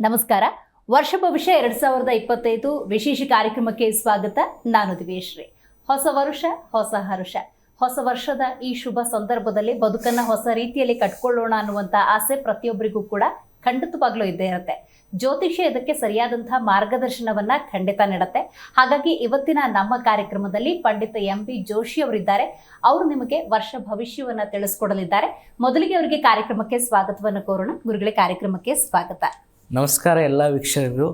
ನಮಸ್ಕಾರ. ವರ್ಷ ಭವಿಷ್ಯ 2025 ವಿಶೇಷ ಕಾರ್ಯಕ್ರಮಕ್ಕೆ ಸ್ವಾಗತ. ನಾನು ದಿವೇಶ್ರೀ. ಹೊಸ ವರುಷ, ಹೊಸ ಹರುಷ. ಹೊಸ ವರ್ಷದ ಈ ಶುಭ ಸಂದರ್ಭದಲ್ಲಿ ಬದುಕನ್ನು ಹೊಸ ರೀತಿಯಲ್ಲಿ ಕಟ್ಕೊಳ್ಳೋಣ ಅನ್ನುವಂಥ ಆಸೆ ಪ್ರತಿಯೊಬ್ಬರಿಗೂ ಕೂಡ ಖಂಡಿತವಾಗ್ಲೂ ಇದ್ದೇ ಇರುತ್ತೆ. ಜ್ಯೋತಿಷ್ಯ ಇದಕ್ಕೆ ಸರಿಯಾದಂತಹ ಮಾರ್ಗದರ್ಶನವನ್ನ ಖಂಡಿತ ನೀಡುತ್ತೆ. ಹಾಗಾಗಿ ಇವತ್ತಿನ ನಮ್ಮ ಕಾರ್ಯಕ್ರಮದಲ್ಲಿ ಪಂಡಿತ ಎಂ.ಬಿ. ಜೋಶಿ ಅವರಿದ್ದಾರೆ. ಅವರು ನಿಮಗೆ ವರ್ಷ ಭವಿಷ್ಯವನ್ನ ತಿಳಿಸ್ಕೊಡಲಿದ್ದಾರೆ. ಮೊದಲಿಗೆ ಅವರಿಗೆ ಕಾರ್ಯಕ್ರಮಕ್ಕೆ ಸ್ವಾಗತವನ್ನು ಕೋರೋಣ. ಗುರುಗಳೇ, ಕಾರ್ಯಕ್ರಮಕ್ಕೆ ಸ್ವಾಗತ. ನಮಸ್ಕಾರ ಎಲ್ಲ ವೀಕ್ಷಕರಿಗೂ.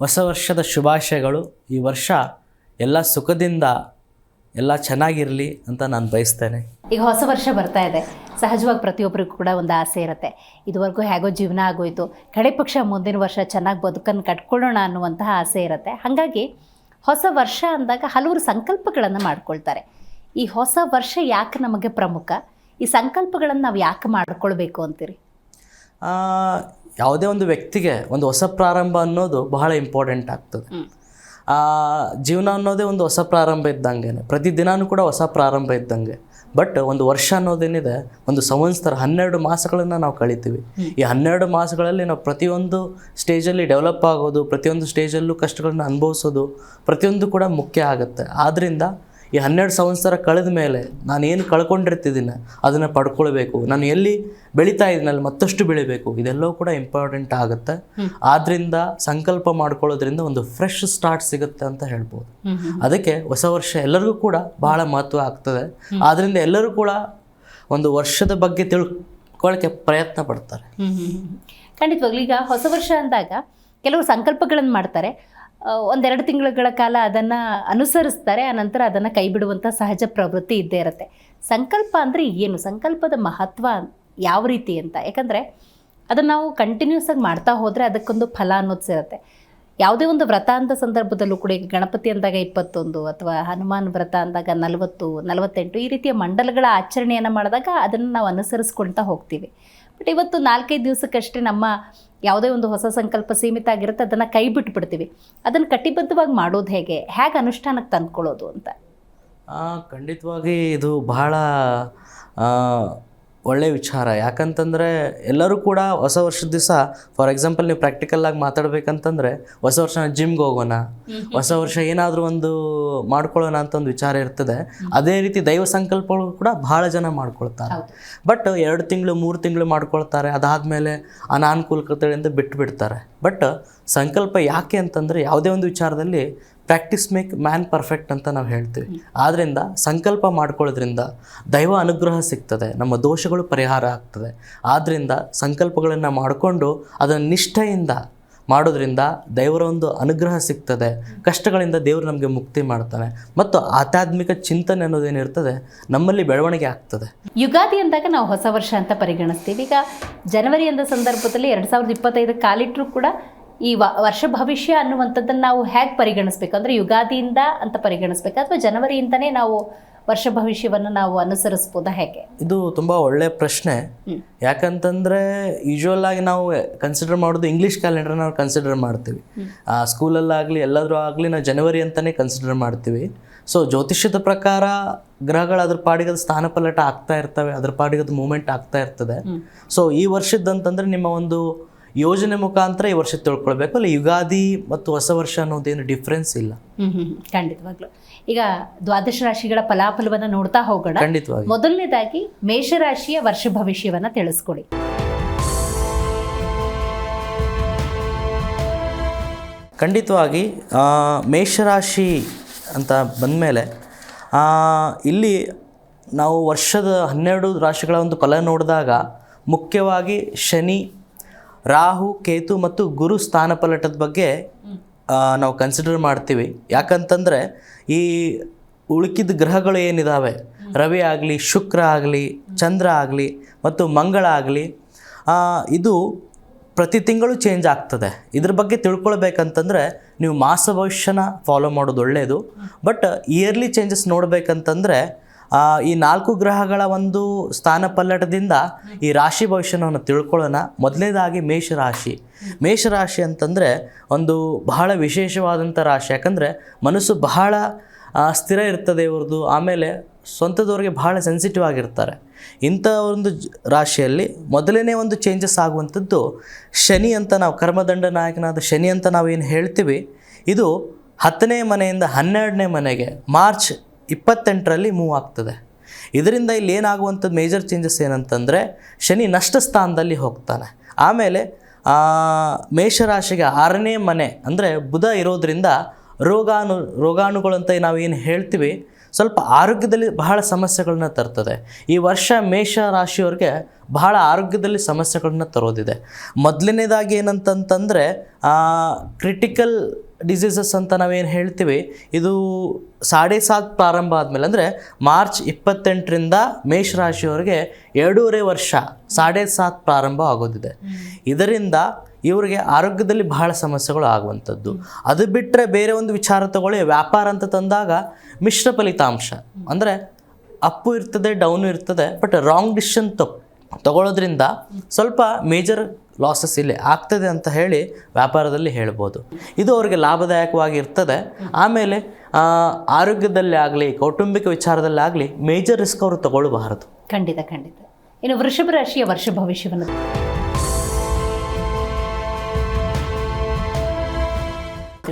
ಹೊಸ ವರ್ಷದ ಶುಭಾಶಯಗಳು. ಈ ವರ್ಷ ಎಲ್ಲ ಸುಖದಿಂದ ಎಲ್ಲ ಚೆನ್ನಾಗಿರಲಿ ಅಂತ ನಾನು ಬಯಸ್ತೇನೆ. ಈಗ ಹೊಸ ವರ್ಷ ಬರ್ತಾ ಇದೆ. ಸಹಜವಾಗಿ ಪ್ರತಿಯೊಬ್ಬರಿಗೂ ಕೂಡ ಒಂದು ಆಸೆ ಇರುತ್ತೆ. ಇದುವರೆಗೂ ಹೇಗೋ ಜೀವನ ಆಗೋಯ್ತು, ಕಡೆ ಪಕ್ಷ ಮುಂದಿನ ವರ್ಷ ಚೆನ್ನಾಗಿ ಬದುಕನ್ನು ಕಟ್ಕೊಳ್ಳೋಣ ಅನ್ನುವಂತಹ ಆಸೆ ಇರುತ್ತೆ. ಹಾಗಾಗಿ ಹೊಸ ವರ್ಷ ಅಂದಾಗ ಹಲವರು ಸಂಕಲ್ಪಗಳನ್ನು ಮಾಡ್ಕೊಳ್ತಾರೆ. ಈ ಹೊಸ ವರ್ಷ ಯಾಕೆ ನಮಗೆ ಪ್ರಮುಖ? ಈ ಸಂಕಲ್ಪಗಳನ್ನು ನಾವು ಯಾಕೆ ಮಾಡ್ಕೊಳ್ಬೇಕು ಅಂತೀರಿ? ಯಾವುದೇ ಒಂದು ವ್ಯಕ್ತಿಗೆ ಒಂದು ಹೊಸ ಪ್ರಾರಂಭ ಅನ್ನೋದು ಬಹಳ ಇಂಪಾರ್ಟೆಂಟ್ ಆಗ್ತದೆ. ಜೀವನ ಅನ್ನೋದೇ ಒಂದು ಹೊಸ ಪ್ರಾರಂಭ ಇದ್ದಂಗೆ, ಪ್ರತಿದಿನವೂ ಕೂಡ ಹೊಸ ಪ್ರಾರಂಭ ಇದ್ದಂಗೆ. ಬಟ್ ಒಂದು ವರ್ಷ ಅನ್ನೋದೇನಿದೆ, ಒಂದು ಸಂವತ್ಸರ 12 ಮಾಸಗಳನ್ನು ನಾವು ಕಳಿತೀವಿ. ಈ 12 ಮಾಸಗಳಲ್ಲಿ ನಾವು ಪ್ರತಿಯೊಂದು ಸ್ಟೇಜಲ್ಲಿ ಡೆವಲಪ್ ಆಗೋದು, ಪ್ರತಿಯೊಂದು ಸ್ಟೇಜಲ್ಲೂ ಕಷ್ಟಗಳನ್ನ ಅನುಭವಿಸೋದು ಪ್ರತಿಯೊಂದು ಕೂಡ ಮುಖ್ಯ ಆಗುತ್ತೆ. ಆದ್ದರಿಂದ ಈ 12 ಸಂವತ್ಸರ ಕಳೆದ ಮೇಲೆ ನಾನು ಏನು ಕಳ್ಕೊಂಡಿರ್ತಿದ್ದೀನಿ ಅದನ್ನು ಪಡ್ಕೊಳ್ಬೇಕು. ನಾನು ಎಲ್ಲಿ ಬೆಳೀತಾ ಇದ್ದೀನಿ ಅಲ್ಲಿ ಮತ್ತಷ್ಟು ಬೆಳಿಬೇಕು. ಇದೆಲ್ಲವೂ ಕೂಡ ಇಂಪಾರ್ಟೆಂಟ್ ಆಗುತ್ತೆ. ಆದ್ದರಿಂದ ಸಂಕಲ್ಪ ಮಾಡ್ಕೊಳ್ಳೋದ್ರಿಂದ ಒಂದು ಫ್ರೆಶ್ ಸ್ಟಾರ್ಟ್ ಸಿಗುತ್ತೆ ಅಂತ ಹೇಳ್ಬೋದು. ಅದಕ್ಕೆ ಹೊಸ ವರ್ಷ ಎಲ್ಲರಿಗೂ ಕೂಡ ಬಹಳ ಮಹತ್ವ ಆಗ್ತದೆ. ಆದ್ದರಿಂದ ಎಲ್ಲರೂ ಕೂಡ ಒಂದು ವರ್ಷದ ಬಗ್ಗೆ ತಿಳ್ಕೊಳ್ಳೋಕ್ಕೆ ಪ್ರಯತ್ನ ಪಡ್ತಾರೆ. ಖಂಡಿತವಾಗ್ಲೂ ಈಗ ಹೊಸ ವರ್ಷ ಅಂದಾಗ ಕೆಲವರು ಸಂಕಲ್ಪಗಳನ್ನು ಮಾಡ್ತಾರೆ. 1-2 ತಿಂಗಳ ಕಾಲ ಅದನ್ನು ಅನುಸರಿಸ್ತಾರೆ. ಆನಂತರ ಅದನ್ನು ಕೈ ಬಿಡುವಂಥ ಸಹಜ ಪ್ರವೃತ್ತಿ ಇದ್ದೇ ಇರುತ್ತೆ. ಸಂಕಲ್ಪ ಅಂದರೆ ಏನು? ಸಂಕಲ್ಪದ ಮಹತ್ವ ಯಾವ ರೀತಿ ಅಂತ? ಯಾಕಂದರೆ ಅದನ್ನು ನಾವು ಕಂಟಿನ್ಯೂಸ್ ಆಗಿ ಮಾಡ್ತಾ ಹೋದರೆ ಅದಕ್ಕೊಂದು ಫಲ ಅನ್ನೋದು ಸಿರುತ್ತೆ. ಯಾವುದೇ ಒಂದು ವ್ರತ ಅಂತ ಸಂದರ್ಭದಲ್ಲೂ ಕೂಡ, ಈಗ ಗಣಪತಿ ಅಂದಾಗ 21 ಅಥವಾ ಹನುಮಾನ್ ವ್ರತ ಅಂದಾಗ 40, 48 ಈ ರೀತಿಯ ಮಂಡಲಗಳ ಆಚರಣೆಯನ್ನು ಮಾಡಿದಾಗ ಅದನ್ನು ನಾವು ಅನುಸರಿಸ್ಕೊಳ್ತಾ ಹೋಗ್ತೀವಿ. ಬಟ್ ಇವತ್ತು 4-5 ದಿವಸಕ್ಕಷ್ಟೇ ನಮ್ಮ ಯಾವುದೇ ಒಂದು ಹೊಸ ಸಂಕಲ್ಪ ಸೀಮಿತ ಆಗಿರುತ್ತೆ, ಅದನ್ನು ಕೈ ಬಿಟ್ಬಿಡ್ತೀವಿ. ಅದನ್ನು ಕಟಿಬದ್ಧವಾಗಿ ಮಾಡೋದು ಹೇಗೆ ಅನುಷ್ಠಾನಕ್ಕೆ ತಂದ್ಕೊಳ್ಳೋದು ಅಂತ? ಖಂಡಿತವಾಗಿ ಇದು ಬಹಳ ಒಳ್ಳೆಯ ವಿಚಾರ. ಯಾಕಂತಂದರೆ ಎಲ್ಲರೂ ಕೂಡ ಹೊಸ ವರ್ಷದ ದಿವಸ, ಫಾರ್ ಎಕ್ಸಾಂಪಲ್ ನೀವು ಪ್ರಾಕ್ಟಿಕಲ್ಲಾಗಿ ಮಾತಾಡಬೇಕಂತಂದರೆ, ಹೊಸ ವರ್ಷ ಜಿಮ್ಗೆ ಹೋಗೋಣ, ಹೊಸ ವರ್ಷ ಏನಾದರೂ ಒಂದು ಮಾಡ್ಕೊಳ್ಳೋಣ ಅಂತ ಒಂದು ವಿಚಾರ ಇರ್ತದೆ. ಅದೇ ರೀತಿ ದೈವ ಸಂಕಲ್ಪಗಳು ಕೂಡ ಬಹಳ ಜನ ಮಾಡ್ಕೊಳ್ತಾರೆ. ಬಟ್ 2 ತಿಂಗಳು 3 ತಿಂಗಳು ಮಾಡ್ಕೊಳ್ತಾರೆ. ಅದಾದಮೇಲೆ ಅನಾನುಕೂಲತೆಗಳಿಂದ ಬಿಟ್ಟು ಬಿಡ್ತಾರೆ. ಬಟ್ ಸಂಕಲ್ಪ ಯಾಕೆ ಅಂತಂದರೆ, ಯಾವುದೇ ಒಂದು ವಿಚಾರದಲ್ಲಿ ಪ್ರಾಕ್ಟೀಸ್ ಮೇಕ್ ಮ್ಯಾನ್ ಪರ್ಫೆಕ್ಟ್ ಅಂತ ನಾವು ಹೇಳ್ತೀವಿ. ಆದ್ದರಿಂದ ಸಂಕಲ್ಪ ಮಾಡ್ಕೊಳ್ಳೋದ್ರಿಂದ ದೈವ ಅನುಗ್ರಹ ಸಿಗ್ತದೆ, ನಮ್ಮ ದೋಷಗಳು ಪರಿಹಾರ ಆಗ್ತದೆ. ಆದ್ದರಿಂದ ಸಂಕಲ್ಪಗಳನ್ನು ಮಾಡಿಕೊಂಡು ಅದನ್ನು ನಿಷ್ಠೆಯಿಂದ ಮಾಡೋದ್ರಿಂದ ದೇವರ ಒಂದು ಅನುಗ್ರಹ ಸಿಗ್ತದೆ. ಕಷ್ಟಗಳಿಂದ ದೇವರು ನಮಗೆ ಮುಕ್ತಿ ಮಾಡ್ತಾನೆ. ಮತ್ತು ಆಧ್ಯಾತ್ಮಿಕ ಚಿಂತನೆ ಅನ್ನೋದೇನಿರ್ತದೆ ನಮ್ಮಲ್ಲಿ ಬೆಳವಣಿಗೆ ಆಗ್ತದೆ. ಯುಗಾದಿ ಅಂದಾಗ ನಾವು ಹೊಸ ವರ್ಷ ಅಂತ ಪರಿಗಣಿಸ್ತೀವಿ. ಈಗ ಜನವರಿ ಅಂದ ಸಂದರ್ಭದಲ್ಲಿ 2025 ಕಾಲಿಟ್ಟರೂ ಕೂಡ ಈ ವರ್ಷ ಭವಿಷ್ಯ ಅನ್ನುವಂಥದ್ದನ್ನು ನಾವು ಹೇಗೆ ಪರಿಗಣಿಸ್ಬೇಕು? ಅಂದರೆ ಯುಗಾದಿಯಿಂದ ಅಂತ ಪರಿಗಣಿಸ್ಬೇಕು ಅಥವಾ ಜನವರಿಯಿಂದನೇ ನಾವು ವರ್ಷ ಭವಿಷ್ಯವನ್ನು ನಾವು ಅನುಸರಿಸ್ಬೋದಾ? ಹೇಗೆ? ಇದು ತುಂಬ ಒಳ್ಳೆಯ ಪ್ರಶ್ನೆ. ಯಾಕಂತಂದರೆ ಯೂಶ್ವಲ್ ಆಗಿ ನಾವು ಕನ್ಸಿಡರ್ ಮಾಡೋದು ಇಂಗ್ಲೀಷ್ ಕ್ಯಾಲೆಂಡರ್ ನಾವು ಕನ್ಸಿಡರ್ ಮಾಡ್ತೀವಿ. ಸ್ಕೂಲಲ್ಲಾಗಲಿ ಎಲ್ಲಾದರೂ ಆಗಲಿ ನಾವು ಜನವರಿ ಅಂತಲೇ ಕನ್ಸಿಡರ್ ಮಾಡ್ತೀವಿ. ಸೊ ಜ್ಯೋತಿಷ್ಯದ ಪ್ರಕಾರ ಗ್ರಹಗಳು ಅದ್ರ ಪಾಡಿಗದ ಸ್ಥಾನಪಲ್ಲಟ ಆಗ್ತಾ ಇರ್ತವೆ, ಅದ್ರ ಪಾಡಿಗದ ಮೂಮೆಂಟ್ ಆಗ್ತಾ ಇರ್ತದೆ. ಸೊ ಈ ವರ್ಷದಂತಂದರೆ ನಿಮ್ಮ ಒಂದು ಯೋಜನೆ ಮುಖಾಂತರ ಈ ವರ್ಷ ತಿಳ್ಕೊಳ್ಬೇಕು. ಅಲ್ಲಿ ಯುಗಾದಿ ಮತ್ತು ಹೊಸ ವರ್ಷ ಅನ್ನೋದೇನು ಡಿಫ್ರೆನ್ಸ್ ಇಲ್ಲ. ಖಂಡಿತವಾಗ್ಲು. ಈಗ ದ್ವಾದಶ ರಾಶಿಗಳ ಫಲಾಫಲವನ್ನು ನೋಡ್ತಾ ಹೋಗೋಣ. ಖಂಡಿತವಾಗಿ. ಮೊದಲನೇದಾಗಿ ಮೇಷರಾಶಿಯ ವರ್ಷ ಭವಿಷ್ಯವನ್ನ ತಿಳಿಸ್ಕೊಡಿ. ಖಂಡಿತವಾಗಿ ಮೇಷರಾಶಿ ಅಂತ ಬಂದಮೇಲೆ ಇಲ್ಲಿ ನಾವು ವರ್ಷದ 12 ರಾಶಿಗಳ ಒಂದು ಫಲ ನೋಡಿದಾಗ ಮುಖ್ಯವಾಗಿ ಶನಿ, ರಾಹು, ಕೇತು ಮತ್ತು ಗುರು ಸ್ಥಾನಪಲ್ಲಟದ ಬಗ್ಗೆ ನಾವು ಕನ್ಸಿಡರ್ ಮಾಡ್ತೀವಿ. ಯಾಕಂತಂದರೆ ಈ ಉಳುಕಿದ ಗ್ರಹಗಳು ಏನಿದ್ದಾವೆ, ರವಿ ಆಗಲಿ, ಶುಕ್ರ ಆಗಲಿ, ಚಂದ್ರ ಆಗಲಿ ಮತ್ತು ಮಂಗಳ ಆಗಲಿ, ಇದು ಪ್ರತಿ ತಿಂಗಳು ಚೇಂಜ್ ಆಗ್ತದೆ. ಇದ್ರ ಬಗ್ಗೆ ತಿಳ್ಕೊಳ್ಬೇಕಂತಂದರೆ ನೀವು ಮಾಸ ಭವಿಷ್ಯನ ಫಾಲೋ ಮಾಡೋದು ಒಳ್ಳೆಯದು. ಬಟ್ ಇಯರ್ಲಿ ಚೇಂಜಸ್ ನೋಡಬೇಕಂತಂದರೆ ಈ 4 ಗ್ರಹಗಳ ಒಂದು ಸ್ಥಾನ ಪಲ್ಲಟದಿಂದ ಈ ರಾಶಿ ಭವಿಷ್ಯವನ್ನು ತಿಳ್ಕೊಳ್ಳೋಣ. ಮೊದಲನೇದಾಗಿ ಮೇಷರಾಶಿ ಅಂತಂದರೆ ಒಂದು ಬಹಳ ವಿಶೇಷವಾದಂಥ ರಾಶಿ. ಯಾಕಂದರೆ ಮನಸ್ಸು ಬಹಳ ಸ್ಥಿರ ಇರ್ತದೆ ಇವ್ರದ್ದು. ಆಮೇಲೆ ಸ್ವಂತದವ್ರಿಗೆ ಬಹಳ ಸೆನ್ಸಿಟಿವ್ ಆಗಿರ್ತಾರೆ. ಇಂಥ ಒಂದು ರಾಶಿಯಲ್ಲಿ ಮೊದಲನೇ ಒಂದು ಚೇಂಜಸ್ ಆಗುವಂಥದ್ದು ಶನಿ ಅಂತ ನಾವು ಕರ್ಮದಂಡ ನಾಯಕನಾದ ಶನಿ ಅಂತ ನಾವೇನು ಹೇಳ್ತೀವಿ, ಇದು 10ನೇ ಮನೆಯಿಂದ 12ನೇ ಮನೆಗೆ ಮಾರ್ಚ್ 28ರಲ್ಲಿ ಮೂವ್ ಆಗ್ತದೆ. ಇದರಿಂದ ಇಲ್ಲಿ ಏನಾಗುವಂಥದ್ದು ಮೇಜರ್ ಚೇಂಜಸ್ ಏನಂತಂದರೆ ಶನಿ ನಷ್ಟ ಸ್ಥಾನದಲ್ಲಿ ಹೋಗ್ತಾನೆ. ಆಮೇಲೆ ಮೇಷರಾಶಿಗೆ 6ನೇ ಮನೆ ಅಂದರೆ ಬುಧ ಇರೋದ್ರಿಂದ ರೋಗಾಣುಗಳಂತ ನಾವೇನು ಹೇಳ್ತೀವಿ, ಸ್ವಲ್ಪ ಆರೋಗ್ಯದಲ್ಲಿ ಬಹಳ ಸಮಸ್ಯೆಗಳನ್ನ ತರ್ತದೆ. ಈ ವರ್ಷ ಮೇಷ ರಾಶಿಯವ್ರಿಗೆ ಬಹಳ ಆರೋಗ್ಯದಲ್ಲಿ ಸಮಸ್ಯೆಗಳನ್ನ ತರೋದಿದೆ. ಮೊದಲನೇದಾಗಿ ಏನಂತಂತಂದರೆ ಕ್ರಿಟಿಕಲ್ ಡಿಸೀಸಸ್ ಅಂತ ನಾವೇನು ಹೇಳ್ತೀವಿ, ಇದು 7.5 ಪ್ರಾರಂಭ ಆದಮೇಲೆ ಅಂದರೆ ಮಾರ್ಚ್ 28ರಿಂದ ಮೇಷರಾಶಿಯವರಿಗೆ 2.5 ವರ್ಷ 7.5 ಪ್ರಾರಂಭ ಆಗೋದಿದೆ. ಇದರಿಂದ ಇವರಿಗೆ ಆರೋಗ್ಯದಲ್ಲಿ ಬಹಳ ಸಮಸ್ಯೆಗಳು ಆಗುವಂಥದ್ದು. ಅದು ಬಿಟ್ಟರೆ ಬೇರೆ ಒಂದು ವಿಚಾರ ತಗೊಳ್ಳಿ, ವ್ಯಾಪಾರ ಅಂತ ತಂದಾಗ ಮಿಶ್ರ ಫಲಿತಾಂಶ ಅಂದರೆ ಅಪ್ಪು ಇರ್ತದೆ, ಡೌನು ಇರ್ತದೆ. ಬಟ್ ರಾಂಗ್ ಡಿಸಿಷನ್ ತಗೊಳ್ಳೋದ್ರಿಂದ ಸ್ವಲ್ಪ ಮೇಜರ್ ಲಾಸಸ್ ಇಲ್ಲಿ ಆಗ್ತದೆ ಅಂತ ಹೇಳಿ ವ್ಯಾಪಾರದಲ್ಲಿ ಹೇಳ್ಬೋದು. ಇದು ಅವರಿಗೆ ಲಾಭದಾಯಕವಾಗಿರ್ತದೆ. ಆಮೇಲೆ ಆರೋಗ್ಯದಲ್ಲಿ ಆಗಲಿ ಕೌಟುಂಬಿಕ ವಿಚಾರದಲ್ಲಿ ಆಗಲಿ ಮೇಜರ್ ರಿಸ್ಕ್ ಅವರು ತಗೊಳ್ಳಬಾರದು. ಖಂಡಿತ. ಇನ್ನು ವೃಷಭ ರಾಶಿಯ ವರ್ಷ ಭವಿಷ್ಯವನ್ನು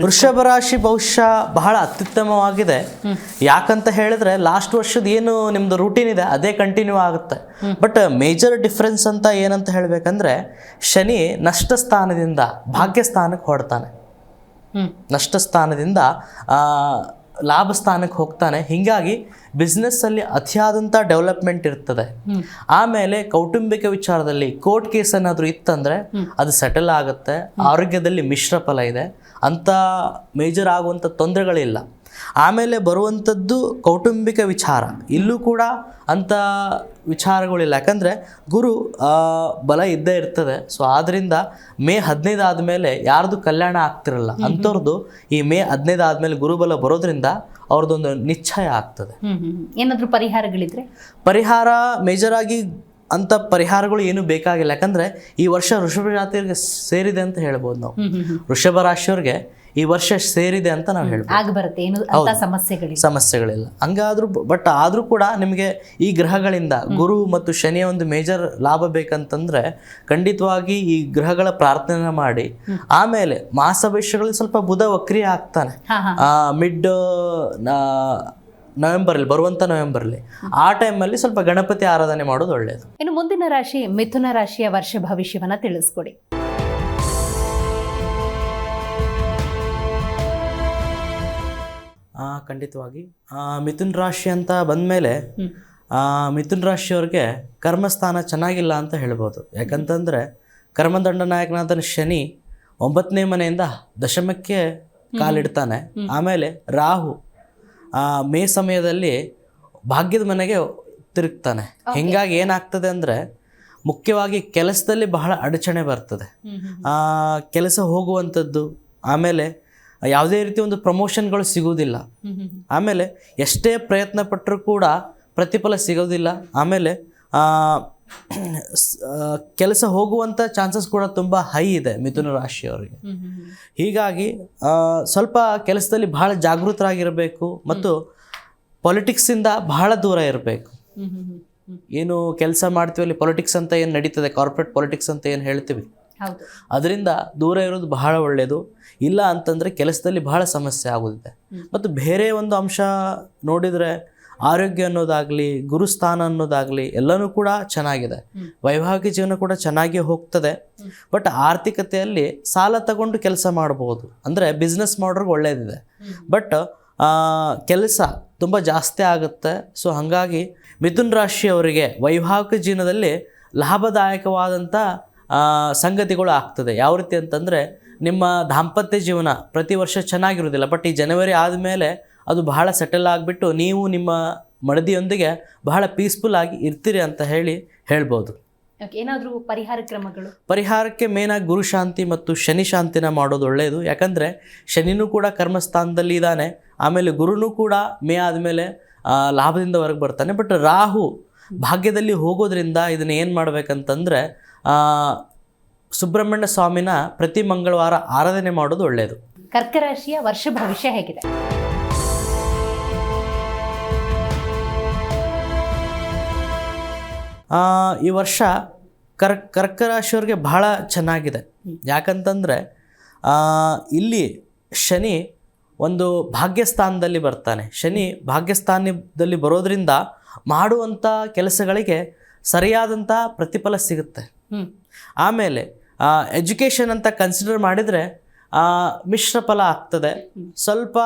ವೃಷಭ ರಾಶಿ ಬಹುಶಃ ಬಹಳ ಅತ್ಯುತ್ತಮವಾಗಿದೆ. ಯಾಕಂತ ಹೇಳಿದ್ರೆ ಲಾಸ್ಟ್ ವರ್ಷದ ಏನು ನಿಮ್ಮದು ರೂಟೀನ್ ಇದೆ ಅದೇ ಕಂಟಿನ್ಯೂ ಆಗುತ್ತೆ. ಬಟ್ ಮೇಜರ್ ಡಿಫ್ರೆನ್ಸ್ ಅಂತ ಏನಂತ ಹೇಳಬೇಕಂದ್ರೆ ಶನಿ ನಷ್ಟ ಸ್ಥಾನದಿಂದ ಭಾಗ್ಯ ಸ್ಥಾನಕ್ಕೆ ಹೊಡ್ತಾನೆ, ನಷ್ಟ ಸ್ಥಾನದಿಂದ ಲಾಭ ಸ್ಥಾನಕ್ಕೆ ಹೋಗ್ತಾನೆ. ಹೀಗಾಗಿ ಬಿಸ್ನೆಸ್ಸಲ್ಲಿ ಅತಿಯಾದಂಥ ಡೆವಲಪ್ಮೆಂಟ್ ಇರ್ತದೆ. ಆಮೇಲೆ ಕೌಟುಂಬಿಕ ವಿಚಾರದಲ್ಲಿ ಕೋರ್ಟ್ ಕೇಸ್ ಏನಾದರೂ ಇತ್ತಂದರೆ ಅದು ಸೆಟಲ್ ಆಗುತ್ತೆ. ಆರೋಗ್ಯದಲ್ಲಿ ಮಿಶ್ರ ಫಲ ಇದೆ, ಅಂಥ ಮೇಜರ್ ಆಗುವಂಥ ತೊಂದರೆಗಳಿಲ್ಲ. ಆಮೇಲೆ ಬರುವಂಥದ್ದು ಕೌಟುಂಬಿಕ ವಿಚಾರ, ಇಲ್ಲೂ ಕೂಡ ಅಂಥ ವಿಚಾರಗಳಿಲ್ಲ. ಯಾಕಂದರೆ ಗುರು ಬಲ ಇದ್ದೇ ಇರ್ತದೆ. ಸೊ ಆದ್ದರಿಂದ ಮೇ 15 ಆದಮೇಲೆ ಯಾರ್ದು ಕಲ್ಯಾಣ ಆಗ್ತಿರಲ್ಲ ಅಂಥವ್ರದ್ದು ಈ ಮೇ 15 ಆದಮೇಲೆ ಗುರುಬಲ ಬರೋದ್ರಿಂದ ಅವ್ರದ್ದೊಂದು ನಿಶ್ಚಯ ಆಗ್ತದೆ. ಏನಾದರೂ ಪರಿಹಾರಗಳಿದ್ರೆ ಪರಿಹಾರ ಮೇಜರ್ ಆಗಿ ಅಂಥ ಪರಿಹಾರಗಳು ಏನೂ ಬೇಕಾಗಿಲ್ಲ. ಯಾಕಂದರೆ ಈ ವರ್ಷ ವೃಷಭ ಜಾತಿಯವ್ರಿಗೆ ಸೇರಿದೆ ಅಂತ ಹೇಳ್ಬೋದು ನಾವು. ವೃಷಭ ರಾಶಿಯವ್ರಿಗೆ ಈ ವರ್ಷ ಸೇರಿದೆ ಅಂತ ನಾವು ಹೇಳ್ಬೋದು. ಆಗಬರುತ್ತೆ, ಏನು ಸಮಸ್ಯೆಗಳಿಲ್ಲ ಹಂಗಾದ್ರೂ. ಬಟ್ ಆದರೂ ಕೂಡ ನಿಮಗೆ ಈ ಗ್ರಹಗಳಿಂದ ಗುರು ಮತ್ತು ಶನಿಯ ಒಂದು ಮೇಜರ್ ಲಾಭ ಬೇಕಂತಂದ್ರೆ ಖಂಡಿತವಾಗಿ ಈ ಗ್ರಹಗಳ ಪ್ರಾರ್ಥನೆ ಮಾಡಿ. ಆಮೇಲೆ ಮಾಸ ಭವಿಷ್ಯಗಳಲ್ಲಿ ಸ್ವಲ್ಪ ಬುಧ ವಕ್ರಿಯ ಆಗ್ತಾನೆ ಮಿಡ್ ನವೆಂಬರಲ್ಲಿ, ಬರುವಂಥ ನವೆಂಬರಲ್ಲಿ. ಆ ಟೈಮಲ್ಲಿ ಸ್ವಲ್ಪ ಗಣಪತಿ ಆರಾಧನೆ ಮಾಡೋದು ಒಳ್ಳೆಯದು. ಇನ್ನು ಮುಂದಿನ ರಾಶಿ ಮಿಥುನ ರಾಶಿಯ ವರ್ಷ ಭವಿಷ್ಯವನ್ನು ತಿಳಿಸ್ಕೊಡಿ. ಖಂಡಿತವಾಗಿ ಮಿಥುನ್ ರಾಶಿ ಅಂತ ಬಂದಮೇಲೆ ಮಿಥುನ್ ರಾಶಿಯವ್ರಿಗೆ ಕರ್ಮಸ್ಥಾನ ಚೆನ್ನಾಗಿಲ್ಲ ಅಂತ ಹೇಳ್ಬೋದು. ಯಾಕಂತಂದರೆ ಕರ್ಮದಂಡ ನಾಯಕನಾದ ಶನಿ 9ನೇ ಮನೆಯಿಂದ ದಶಮಕ್ಕೆ ಕಾಲಿಡ್ತಾನೆ. ಆಮೇಲೆ ರಾಹು ಮೇ ಸಮಯದಲ್ಲಿ ಭಾಗ್ಯದ ಮನೆಗೆ ತಿರುಗ್ತಾನೆ. ಹೀಗಾಗಿ ಏನಾಗ್ತದೆ ಅಂದರೆ ಮುಖ್ಯವಾಗಿ ಕೆಲಸದಲ್ಲಿ ಬಹಳ ಅಡಚಣೆ ಬರ್ತದೆ, ಕೆಲಸ ಹೋಗುವಂಥದ್ದು. ಆಮೇಲೆ ಯಾವುದೇ ರೀತಿ ಒಂದು ಪ್ರಮೋಷನ್ಗಳು ಸಿಗೋದಿಲ್ಲ. ಆಮೇಲೆ ಎಷ್ಟೇ ಪ್ರಯತ್ನ ಪಟ್ಟರೂ ಕೂಡ ಪ್ರತಿಫಲ ಸಿಗೋದಿಲ್ಲ. ಆಮೇಲೆ ಕೆಲಸ ಹೋಗುವಂಥ ಚಾನ್ಸಸ್ ಕೂಡ ತುಂಬ ಹೈ ಇದೆ ಮಿಥುನ ರಾಶಿಯವರಿಗೆ. ಹೀಗಾಗಿ ಸ್ವಲ್ಪ ಕೆಲಸದಲ್ಲಿ ಬಹಳ ಜಾಗೃತರಾಗಿರಬೇಕು ಮತ್ತು ಪೊಲಿಟಿಕ್ಸಿಂದ ಬಹಳ ದೂರ ಇರಬೇಕು. ಏನು ಕೆಲಸ ಮಾಡ್ತೀವಲ್ಲಿ ಪೊಲಿಟಿಕ್ಸ್ ಅಂತ ಏನು ನಡೀತದೆ, ಕಾರ್ಪೊರೇಟ್ ಪೊಲಿಟಿಕ್ಸ್ ಅಂತ ಏನು ಹೇಳ್ತೀವಿ, ಅದರಿಂದ ದೂರ ಇರೋದು ಬಹಳ ಒಳ್ಳೆಯದು. ಇಲ್ಲ ಅಂತಂದರೆ ಕೆಲಸದಲ್ಲಿ ಬಹಳ ಸಮಸ್ಯೆ ಆಗೋದಿದೆ. ಮತ್ತು ಬೇರೆ ಒಂದು ಅಂಶ ನೋಡಿದರೆ ಆರೋಗ್ಯ ಅನ್ನೋದಾಗಲಿ ಗುರುಸ್ಥಾನ ಅನ್ನೋದಾಗಲಿ ಎಲ್ಲನೂ ಕೂಡ ಚೆನ್ನಾಗಿದೆ. ವೈವಾಹಿಕ ಜೀವನ ಕೂಡ ಚೆನ್ನಾಗಿ ಹೋಗ್ತದೆ. ಬಟ್ ಆರ್ಥಿಕತೆಯಲ್ಲಿ ಸಾಲ ತಗೊಂಡು ಕೆಲಸ ಮಾಡ್ಬೋದು, ಅಂದರೆ ಬಿಸ್ನೆಸ್ ಮಾಡೋರ್ಗೆ ಒಳ್ಳೆಯದಿದೆ. ಬಟ್ ಕೆಲಸ ತುಂಬ ಜಾಸ್ತಿ ಆಗುತ್ತೆ. ಸೊ ಹಾಗಾಗಿ ಮಿಥುನ್ ರಾಶಿಯವರಿಗೆ ವೈವಾಹಿಕ ಜೀವನದಲ್ಲಿ ಲಾಭದಾಯಕವಾದಂಥ ಸಂಗತಿಗಳು ಆಗ್ತದೆ. ಯಾವ ರೀತಿ ಅಂತಂದರೆ ನಿಮ್ಮ ದಾಂಪತ್ಯ ಜೀವನ ಪ್ರತಿ ವರ್ಷ ಚೆನ್ನಾಗಿರೋದಿಲ್ಲ. ಬಟ್ ಈ ಜನವರಿ ಆದಮೇಲೆ ಅದು ಬಹಳ ಸೆಟಲ್ ಆಗಿಬಿಟ್ಟು ನೀವು ನಿಮ್ಮ ಮಡದಿಯೊಂದಿಗೆ ಬಹಳ ಪೀಸ್ಫುಲ್ ಆಗಿ ಇರ್ತೀರಿ ಅಂತ ಹೇಳ್ಬೋದು. ಏನಾದರೂ ಪರಿಹಾರ ಕ್ರಮಗಳು? ಪರಿಹಾರಕ್ಕೆ ಮೇನಾಗಿ ಗುರು ಶಾಂತಿ ಮತ್ತು ಶನಿ ಶಾಂತಿನ ಮಾಡೋದು ಒಳ್ಳೆಯದು. ಯಾಕಂದರೆ ಶನಿನೂ ಕೂಡ ಕರ್ಮಸ್ಥಾನದಲ್ಲಿ ಇದ್ದಾನೆ. ಆಮೇಲೆ ಗುರುನೂ ಕೂಡ ಮೇ ಆದಮೇಲೆ ಲಾಭದಿಂದ ಹೊರಗೆ ಬರ್ತಾನೆ. ಬಟ್ ರಾಹು ಭಾಗ್ಯದಲ್ಲಿ ಹೋಗೋದ್ರಿಂದ ಇದನ್ನು ಏನು ಮಾಡಬೇಕಂತಂದರೆ ಸುಬ್ರಹ್ಮಣ್ಯ ಸ್ವಾಮಿನ ಪ್ರತಿ ಮಂಗಳವಾರ ಆರಾಧನೆ ಮಾಡೋದು ಒಳ್ಳೆಯದು. ಕರ್ಕ ರಾಶಿಯ ವರ್ಷ ಭವಿಷ್ಯ ಹೇಗಿದೆ? ಈ ವರ್ಷ ಕರ್ಕ ರಾಶಿಯವ್ರಿಗೆ ಬಹಳ ಚೆನ್ನಾಗಿದೆ. ಯಾಕಂತಂದರೆ ಇಲ್ಲಿ ಶನಿ ಒಂದು ಭಾಗ್ಯಸ್ಥಾನದಲ್ಲಿ ಬರ್ತಾನೆ. ಶನಿ ಭಾಗ್ಯಸ್ಥಾನದಲ್ಲಿ ಬರೋದ್ರಿಂದ ಮಾಡುವಂಥ ಕೆಲಸಗಳಿಗೆ ಸರಿಯಾದಂಥ ಪ್ರತಿಫಲ ಸಿಗುತ್ತೆ. ಆಮೇಲೆ ಎಜುಕೇಷನ್ ಅಂತ ಕನ್ಸಿಡರ್ ಮಾಡಿದರೆ ಮಿಶ್ರ ಫಲ ಆಗ್ತದೆ. ಸ್ವಲ್ಪ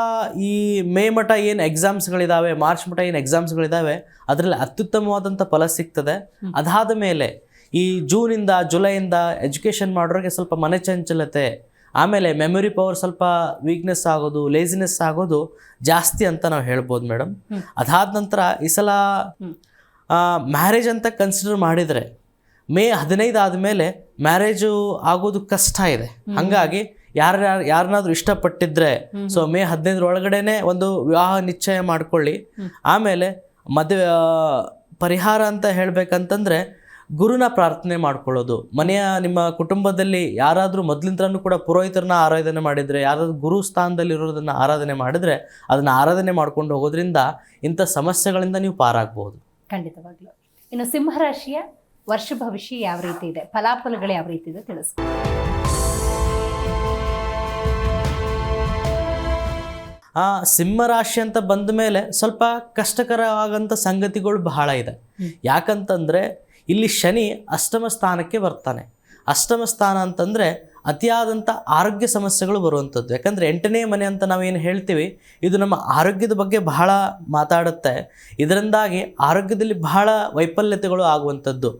ಈ ಮೇ ಮಠ ಏನು ಎಕ್ಸಾಮ್ಸ್ಗಳಿದ್ದಾವೆ, ಮಾರ್ಚ್ ಮಠ ಏನು ಎಕ್ಸಾಮ್ಸ್ಗಳಿದ್ದಾವೆ, ಅದರಲ್ಲಿ ಅತ್ಯುತ್ತಮವಾದಂಥ ಫಲ ಸಿಗ್ತದೆ. ಅದಾದ ಮೇಲೆ ಈ ಜೂನಿಂದ ಜುಲೈಯಿಂದ ಎಜುಕೇಷನ್ ಮಾಡೋರಿಗೆ ಸ್ವಲ್ಪ ಮನೆ ಚಂಚಲತೆ, ಆಮೇಲೆ ಮೆಮೊರಿ ಪವರ್ ಸ್ವಲ್ಪ ವೀಕ್ನೆಸ್ ಆಗೋದು, ಲೇಸಿನೆಸ್ ಆಗೋದು ಜಾಸ್ತಿ ಅಂತ ನಾವು ಹೇಳ್ಬೋದು ಮೇಡಮ್. ಅದಾದ ನಂತರ ಈ ಸಲ ಮ್ಯಾರೇಜ್ ಅಂತ ಕನ್ಸಿಡರ್ ಮಾಡಿದರೆ ಮೇ 15 ಆದಮೇಲೆ ಮ್ಯಾರೇಜು ಆಗೋದು ಕಷ್ಟ ಇದೆ. ಹಾಗಾಗಿ ಯಾರನ್ನಾದ್ರೂ ಇಷ್ಟಪಟ್ಟಿದ್ರೆ ಸೊ ಮೇ 15 ಒಳಗಡೆನೆ ಒಂದು ವಿವಾಹ ನಿಶ್ಚಯ ಮಾಡ್ಕೊಳ್ಳಿ. ಆಮೇಲೆ ಮದುವೆ ಪರಿಹಾರ ಅಂತ ಹೇಳ್ಬೇಕಂತಂದ್ರೆ ಗುರುನ ಪ್ರಾರ್ಥನೆ ಮಾಡ್ಕೊಳ್ಳೋದು. ನಿಮ್ಮ ಕುಟುಂಬದಲ್ಲಿ ಯಾರಾದರೂ ಮೊದಲಿಂದನೂ ಕೂಡ ಪುರೋಹಿತರನ್ನ ಆರಾಧನೆ ಮಾಡಿದರೆ, ಯಾರಾದರೂ ಗುರು ಸ್ಥಾನದಲ್ಲಿರೋದನ್ನು ಆರಾಧನೆ ಮಾಡಿದರೆ ಅದನ್ನು ಆರಾಧನೆ ಮಾಡ್ಕೊಂಡು ಹೋಗೋದ್ರಿಂದ ಇಂಥ ಸಮಸ್ಯೆಗಳಿಂದ ನೀವು ಪಾರಾಗ್ಬೋದು. ಖಂಡಿತವಾಗ್ಲೂ. ಇನ್ನು ಸಿಂಹರಾಶಿಯ ವರ್ಷ ಭವಿಷ್ಯ ಯಾವ ರೀತಿ ಇದೆ, ಫಲಾಫಲಗಳು ಯಾವ ರೀತಿ ಇದೆ ತಿಳಿಸ್ಕೊಡಿ. ಸಿಂಹರಾಶಿ ಅಂತ ಬಂದ ಮೇಲೆ ಸ್ವಲ್ಪ ಕಷ್ಟಕರವಾಗಂಥ ಸಂಗತಿಗಳು ಬಹಳ ಇದೆ. ಯಾಕಂತಂದರೆ ಇಲ್ಲಿ ಶನಿ ಅಷ್ಟಮ ಸ್ಥಾನಕ್ಕೆ ಬರ್ತಾನೆ. ಅಷ್ಟಮ ಸ್ಥಾನ ಅಂತಂದರೆ ಅತಿಯಾದಂಥ ಆರೋಗ್ಯ ಸಮಸ್ಯೆಗಳು ಬರುವಂಥದ್ದು. ಯಾಕಂದರೆ 8ನೇ ಮನೆ ಅಂತ ನಾವೇನು ಹೇಳ್ತೀವಿ, ಇದು ನಮ್ಮ ಆರೋಗ್ಯದ ಬಗ್ಗೆ ಬಹಳ ಮಾತಾಡುತ್ತೆ. ಇದರಿಂದಾಗಿ ಆರೋಗ್ಯದಲ್ಲಿ ಬಹಳ ವೈಫಲ್ಯತೆಗಳು ಆಗುವಂಥದ್ದು.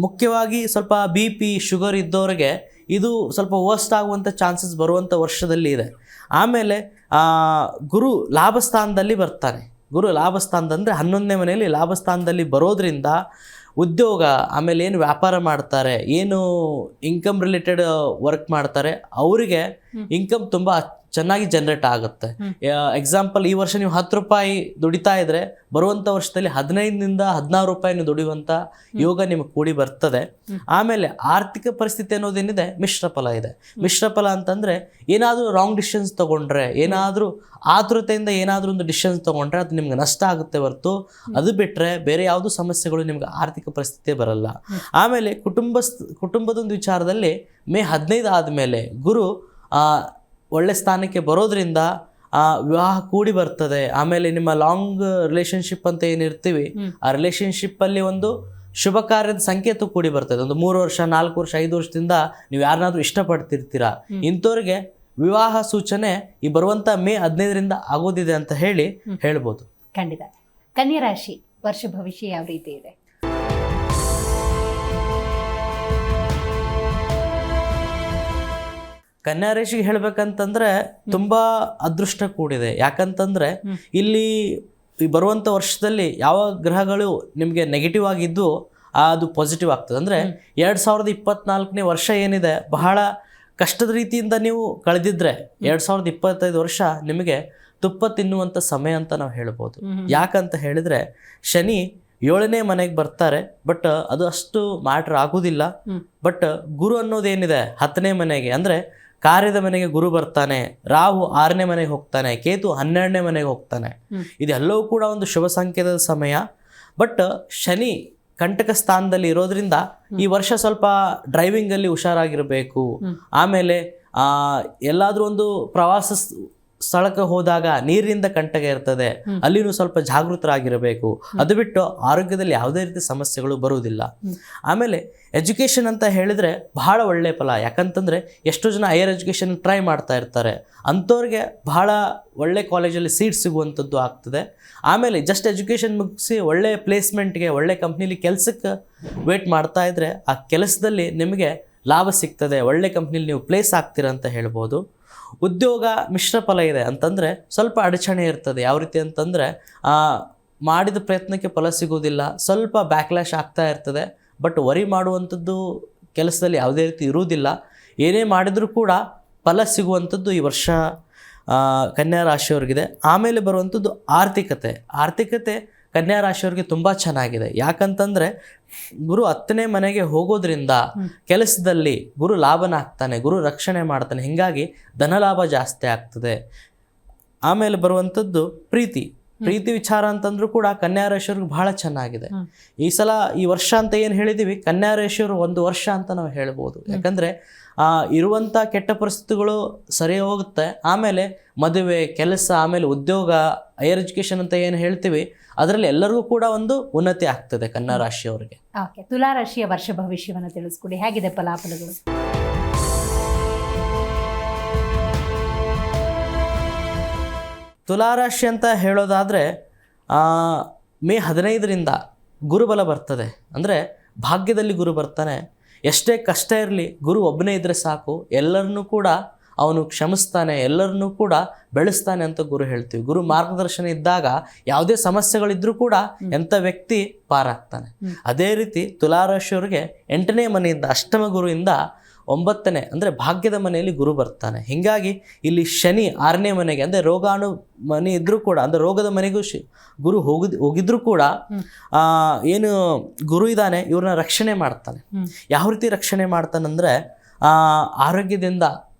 ಮುಖ್ಯವಾಗಿ ಸ್ವಲ್ಪ BP ಶುಗರ್ ಇದ್ದವರಿಗೆ ಇದು ಸ್ವಲ್ಪ ವರ್ಸ್ಟ್ ಆಗುವಂಥ ಚಾನ್ಸಸ್ ಬರುವಂಥ ವರ್ಷದಲ್ಲಿ ಇದೆ. ಆಮೇಲೆ ಗುರು ಲಾಭಸ್ಥಾನದಲ್ಲಿ ಬರ್ತಾನೆ. ಗುರು ಲಾಭಸ್ಥಾನದಂದರೆ 11ನೇ ಮನೆಯಲ್ಲಿ ಲಾಭಸ್ಥಾನದಲ್ಲಿ ಬರೋದ್ರಿಂದ ಉದ್ಯೋಗ, ಆಮೇಲೆ ಏನು ವ್ಯಾಪಾರ ಮಾಡ್ತಾರೆ, ಏನು ಇನ್ಕಮ್ ರಿಲೇಟೆಡ್ ವರ್ಕ್ ಮಾಡ್ತಾರೆ, ಅವರಿಗೆ ಇನ್ಕಮ್ ತುಂಬ ಚೆನ್ನಾಗಿ ಜನರೇಟ್ ಆಗುತ್ತೆ. ಎಕ್ಸಾಂಪಲ್, ಈ ವರ್ಷ ನೀವು 10 ರೂಪಾಯಿ ದುಡಿತಾ ಇದ್ರೆ ಬರುವಂಥ ವರ್ಷದಲ್ಲಿ 15ರಿಂದ 16 ರೂಪಾಯಿ ನೀವು ದುಡಿಯುವಂಥ ಯೋಗ ನಿಮಗೆ ಕೂಡಿ ಬರ್ತದೆ. ಆಮೇಲೆ ಆರ್ಥಿಕ ಪರಿಸ್ಥಿತಿ ಅನ್ನೋದೇನಿದೆ ಮಿಶ್ರ ಫಲ ಇದೆ. ಮಿಶ್ರ ಫಲ ಅಂತಂದರೆ ಏನಾದರೂ ರಾಂಗ್ ಡಿಸಿಷನ್ಸ್ ತೊಗೊಂಡ್ರೆ, ಏನಾದರೂ ಆತುರತೆಯಿಂದ ಏನಾದರೂ ಒಂದು ಡಿಸಿಷನ್ಸ್ ತೊಗೊಂಡ್ರೆ ಅದು ನಿಮ್ಗೆ ನಷ್ಟ ಆಗುತ್ತೆ ಹೊರತು ಅದು ಬಿಟ್ಟರೆ ಬೇರೆ ಯಾವುದೂ ಸಮಸ್ಯೆಗಳು ನಿಮ್ಗೆ ಆರ್ಥಿಕ ಪರಿಸ್ಥಿತಿ ಬರಲ್ಲ. ಆಮೇಲೆ ಕುಟುಂಬದೊಂದು ವಿಚಾರದಲ್ಲಿ ಮೇ 15 ಆದಮೇಲೆ ಗುರು ಒಳ್ಳೆ ಸ್ಥಾನಕ್ಕೆ ಬರೋದ್ರಿಂದ ವಿವಾಹ ಕೂಡಿ ಬರ್ತದೆ. ಆಮೇಲೆ ನಿಮ್ಮ ಲಾಂಗ್ ರಿಲೇಷನ್ಶಿಪ್ ಅಂತ ಏನಿರ್ತೀವಿ, ಆ ರಿಲೇಷನ್ಶಿಪ್ಪಲ್ಲಿ ಒಂದು ಶುಭ ಕಾರ್ಯದ ಸಂಕೇತ ಕೂಡಿ ಬರ್ತದೆ. ಒಂದು 3 ವರ್ಷ 4 ವರ್ಷ 5 ವರ್ಷದಿಂದ ನೀವು ಯಾರನ್ನಾದ್ರೂ ಇಷ್ಟಪಡ್ತಿರ್ತೀರಾ, ಇಂಥವ್ರಿಗೆ ವಿವಾಹ ಸೂಚನೆ ಈ ಬರುವಂಥ ಮೇ 15ರಿಂದ ಆಗೋದಿದೆ ಅಂತ ಹೇಳ್ಬೋದು. ಖಂಡಿತ. ಕನ್ಯಾ ರಾಶಿ ವರ್ಷ ಭವಿಷ್ಯ ಯಾವ ರೀತಿ ಇದೆ? ಕನ್ಯಾ ರಾಶಿಗೆ ಹೇಳ್ಬೇಕಂತಂದ್ರೆ ತುಂಬಾ ಅದೃಷ್ಟ ಕೂಡಿದೆ. ಯಾಕಂತಂದ್ರೆ ಇಲ್ಲಿ ಈ ಬರುವಂಥ ವರ್ಷದಲ್ಲಿ ಯಾವ ಗ್ರಹಗಳು ನಿಮಗೆ ನೆಗೆಟಿವ್ ಆಗಿದ್ದು ಅದು ಪಾಸಿಟಿವ್ ಆಗ್ತದೆ. ಅಂದರೆ 2024ನೇ ವರ್ಷ ಏನಿದೆ ಬಹಳ ಕಷ್ಟದ ರೀತಿಯಿಂದ ನೀವು ಕಳೆದಿದ್ರೆ 2025 ವರ್ಷ ನಿಮಗೆ ತುಪ್ಪ ತಿನ್ನುವಂಥ ಸಮಯ ಅಂತ ನಾವು ಹೇಳ್ಬೋದು. ಯಾಕಂತ ಹೇಳಿದರೆ ಶನಿ 7ನೇ ಮನೆಗೆ ಬರ್ತಾರೆ, ಬಟ್ ಅದು ಅಷ್ಟು ಮ್ಯಾಟ್ರ್ ಆಗೋದಿಲ್ಲ. ಬಟ್ ಗುರು ಅನ್ನೋದೇನಿದೆ 10ನೇ ಮನೆಗೆ, ಅಂದರೆ ಕಾರ್ಯದ ಮನೆಗೆ ಗುರು ಬರ್ತಾನೆ. ರಾಹು 6ನೇ ಮನೆಗೆ ಹೋಗ್ತಾನೆ, ಕೇತು 12ನೇ ಮನೆಗೆ ಹೋಗ್ತಾನೆ. ಇದೆಲ್ಲವೂ ಕೂಡ ಒಂದು ಶುಭ ಸಂಕೇತದ ಸಮಯ. ಬಟ್ ಶನಿ ಕಂಟಕ ಸ್ಥಾನದಲ್ಲಿ ಇರೋದ್ರಿಂದ ಈ ವರ್ಷ ಸ್ವಲ್ಪ ಡ್ರೈವಿಂಗಲ್ಲಿ ಹುಷಾರಾಗಿರಬೇಕು. ಆಮೇಲೆ ಎಲ್ಲಾದರೂ ಒಂದು ಪ್ರವಾಸ ಸ್ಥಳಕ್ಕೆ ಹೋದಾಗ ನೀರಿನಿಂದ ಕಂಟಕ ಇರ್ತದೆ, ಅಲ್ಲಿನೂ ಸ್ವಲ್ಪ ಜಾಗೃತರಾಗಿರಬೇಕು. ಅದು ಬಿಟ್ಟು ಆರೋಗ್ಯದಲ್ಲಿ ಯಾವುದೇ ರೀತಿ ಸಮಸ್ಯೆಗಳು ಬರುವುದಿಲ್ಲ. ಆಮೇಲೆ ಎಜುಕೇಷನ್ ಅಂತ ಹೇಳಿದರೆ ಬಹಳ ಒಳ್ಳೆಯ ಫಲ. ಯಾಕಂತಂದರೆ ಎಷ್ಟೋ ಜನ ಹೈಯರ್ ಎಜುಕೇಷನ್ ಟ್ರೈ ಮಾಡ್ತಾ ಇರ್ತಾರೆ, ಅಂಥವ್ರಿಗೆ ಬಹಳ ಒಳ್ಳೆ ಕಾಲೇಜಲ್ಲಿ ಸೀಟ್ ಸಿಗುವಂಥದ್ದು ಆಗ್ತದೆ. ಆಮೇಲೆ ಜಸ್ಟ್ ಎಜುಕೇಷನ್ ಮುಗಿಸಿ ಒಳ್ಳೆ ಪ್ಲೇಸ್ಮೆಂಟ್ಗೆ ಒಳ್ಳೆ ಕಂಪ್ನಿಲಿ ಕೆಲಸಕ್ಕೆ ವೇಟ್ ಮಾಡ್ತಾ ಇದ್ದರೆ ಆ ಕೆಲಸದಲ್ಲಿ ನಿಮಗೆ ಲಾಭ ಸಿಗ್ತದೆ, ಒಳ್ಳೆ ಕಂಪ್ನಿಲಿ ನೀವು ಪ್ಲೇಸ್ ಆಗ್ತೀರ ಅಂತ ಹೇಳ್ಬೋದು. ಉದ್ಯೋಗ ಮಿಶ್ರ ಫಲ ಇದೆ ಅಂತಂದರೆ ಸ್ವಲ್ಪ ಅಡಚಣೆ ಇರ್ತದೆ. ಯಾವ ರೀತಿ ಅಂತಂದರೆ ಮಾಡಿದ ಪ್ರಯತ್ನಕ್ಕೆ ಫಲ ಸಿಗೋದಿಲ್ಲ, ಸ್ವಲ್ಪ ಬ್ಯಾಕ್ಲ್ಯಾಶ್ ಆಗ್ತಾ ಇರ್ತದೆ. ಬಟ್ ವರಿ ಮಾಡುವಂಥದ್ದು ಕೆಲಸದಲ್ಲಿ ಯಾವುದೇ ರೀತಿ ಇರುವುದಿಲ್ಲ. ಏನೇ ಮಾಡಿದರೂ ಕೂಡ ಫಲ ಸಿಗುವಂಥದ್ದು ಈ ವರ್ಷ ಕನ್ಯಾ ರಾಶಿಯವರಿಗಿದೆ. ಆಮೇಲೆ ಬರುವಂಥದ್ದು ಆರ್ಥಿಕತೆ ಕನ್ಯಾ ರಾಶಿಯವರಿಗೆ ತುಂಬ ಚೆನ್ನಾಗಿದೆ. ಯಾಕಂತಂದರೆ ಗುರು 10ನೇ ಮನೆಗೆ ಹೋಗೋದ್ರಿಂದ ಕೆಲಸದಲ್ಲಿ ಗುರು ಲಾಭನ ಆಗ್ತಾನೆ, ಗುರು ರಕ್ಷಣೆ ಮಾಡ್ತಾನೆ. ಹೀಗಾಗಿ ಧನಲಾಭ ಜಾಸ್ತಿ ಆಗ್ತದೆ. ಆಮೇಲೆ ಬರುವಂಥದ್ದು ಪ್ರೀತಿ. ಪ್ರೀತಿ ವಿಚಾರ ಅಂತಂದ್ರೂ ಕೂಡ ಕನ್ಯಾ ರಾಶಿಯವ್ರಿಗೆ ಬಹಳ ಚೆನ್ನಾಗಿದೆ. ಈ ವರ್ಷ ಅಂತ ಏನು ಹೇಳಿದೀವಿ, ಕನ್ಯಾ ರಾಶಿಯವರು 1 ವರ್ಷ ಅಂತ ನಾವು ಹೇಳ್ಬೋದು. ಯಾಕಂದ್ರೆ ಇರುವಂಥ ಕೆಟ್ಟ ಪರಿಸ್ಥಿತಿಗಳು ಸರಿ ಹೋಗುತ್ತೆ. ಆಮೇಲೆ ಮದುವೆ, ಕೆಲಸ, ಆಮೇಲೆ ಉದ್ಯೋಗ, ಹೈಯರ್ ಎಜುಕೇಶನ್ ಅಂತ ಏನು ಹೇಳ್ತೀವಿ, ಅದರಲ್ಲಿ ಎಲ್ಲರಿಗೂ ಕೂಡ ಒಂದು ಉನ್ನತಿ ಆಗ್ತದೆ ಕನ್ಯಾ ರಾಶಿಯವರಿಗೆ. ಓಕೆ, ತುಲಾ ರಾಶಿಯ ವರ್ಷ ಭವಿಷ್ಯವನ್ನು ತಿಳಿಸ್ಕೊಡಿ, ಹೇಗಿದೆ ಫಲಾಫಲಗಳು? ತುಲಾರಾಶಿ ಅಂತ ಹೇಳೋದಾದರೆ ಮೇ 15ರಿಂದ ಗುರುಬಲ ಬರ್ತದೆ. ಅಂದರೆ ಭಾಗ್ಯದಲ್ಲಿ ಗುರು ಬರ್ತಾನೆ. ಎಷ್ಟೇ ಕಷ್ಟ ಇರಲಿ, ಗುರು ಒಬ್ಬನೇ ಇದ್ದರೆ ಸಾಕು, ಎಲ್ಲರನ್ನೂ ಕೂಡ ಅವನು ಕ್ಷಮಿಸ್ತಾನೆ, ಎಲ್ಲರನ್ನೂ ಕೂಡ ಬೆಳೆಸ್ತಾನೆ ಅಂತ ಗುರು ಹೇಳ್ತೀವಿ. ಗುರು ಮಾರ್ಗದರ್ಶನ ಇದ್ದಾಗ ಯಾವುದೇ ಸಮಸ್ಯೆಗಳಿದ್ರೂ ಕೂಡ ಎಂಥ ವ್ಯಕ್ತಿ ಪಾರಾಗ್ತಾನೆ. ಅದೇ ರೀತಿ ತುಲಾರಾಶಿಯವರಿಗೆ 8ನೇ ಮನೆಯಿಂದ, ಅಷ್ಟಮ ಗುರುವಿಂದ 9ನೇ ಅಂದರೆ ಭಾಗ್ಯದ ಮನೆಯಲ್ಲಿ ಗುರು ಬರ್ತಾನೆ. ಹೀಗಾಗಿ ಇಲ್ಲಿ ಶನಿ 6ನೇ ಮನೆಗೆ, ಅಂದರೆ ರೋಗಾಣು ಮನೆ ಇದ್ರೂ ಕೂಡ, ಅಂದರೆ ರೋಗದ ಮನೆಗೂ ಗುರು ಹೋಗಿದ್ರೂ ಕೂಡ ಏನು ಗುರು ಇದ್ದಾನೆ ಇವ್ರನ್ನ ರಕ್ಷಣೆ ಮಾಡ್ತಾನೆ. ಯಾವ ರೀತಿ ರಕ್ಷಣೆ ಮಾಡ್ತಾನಂದರೆ, ಆರೋಗ್ಯದಿಂದ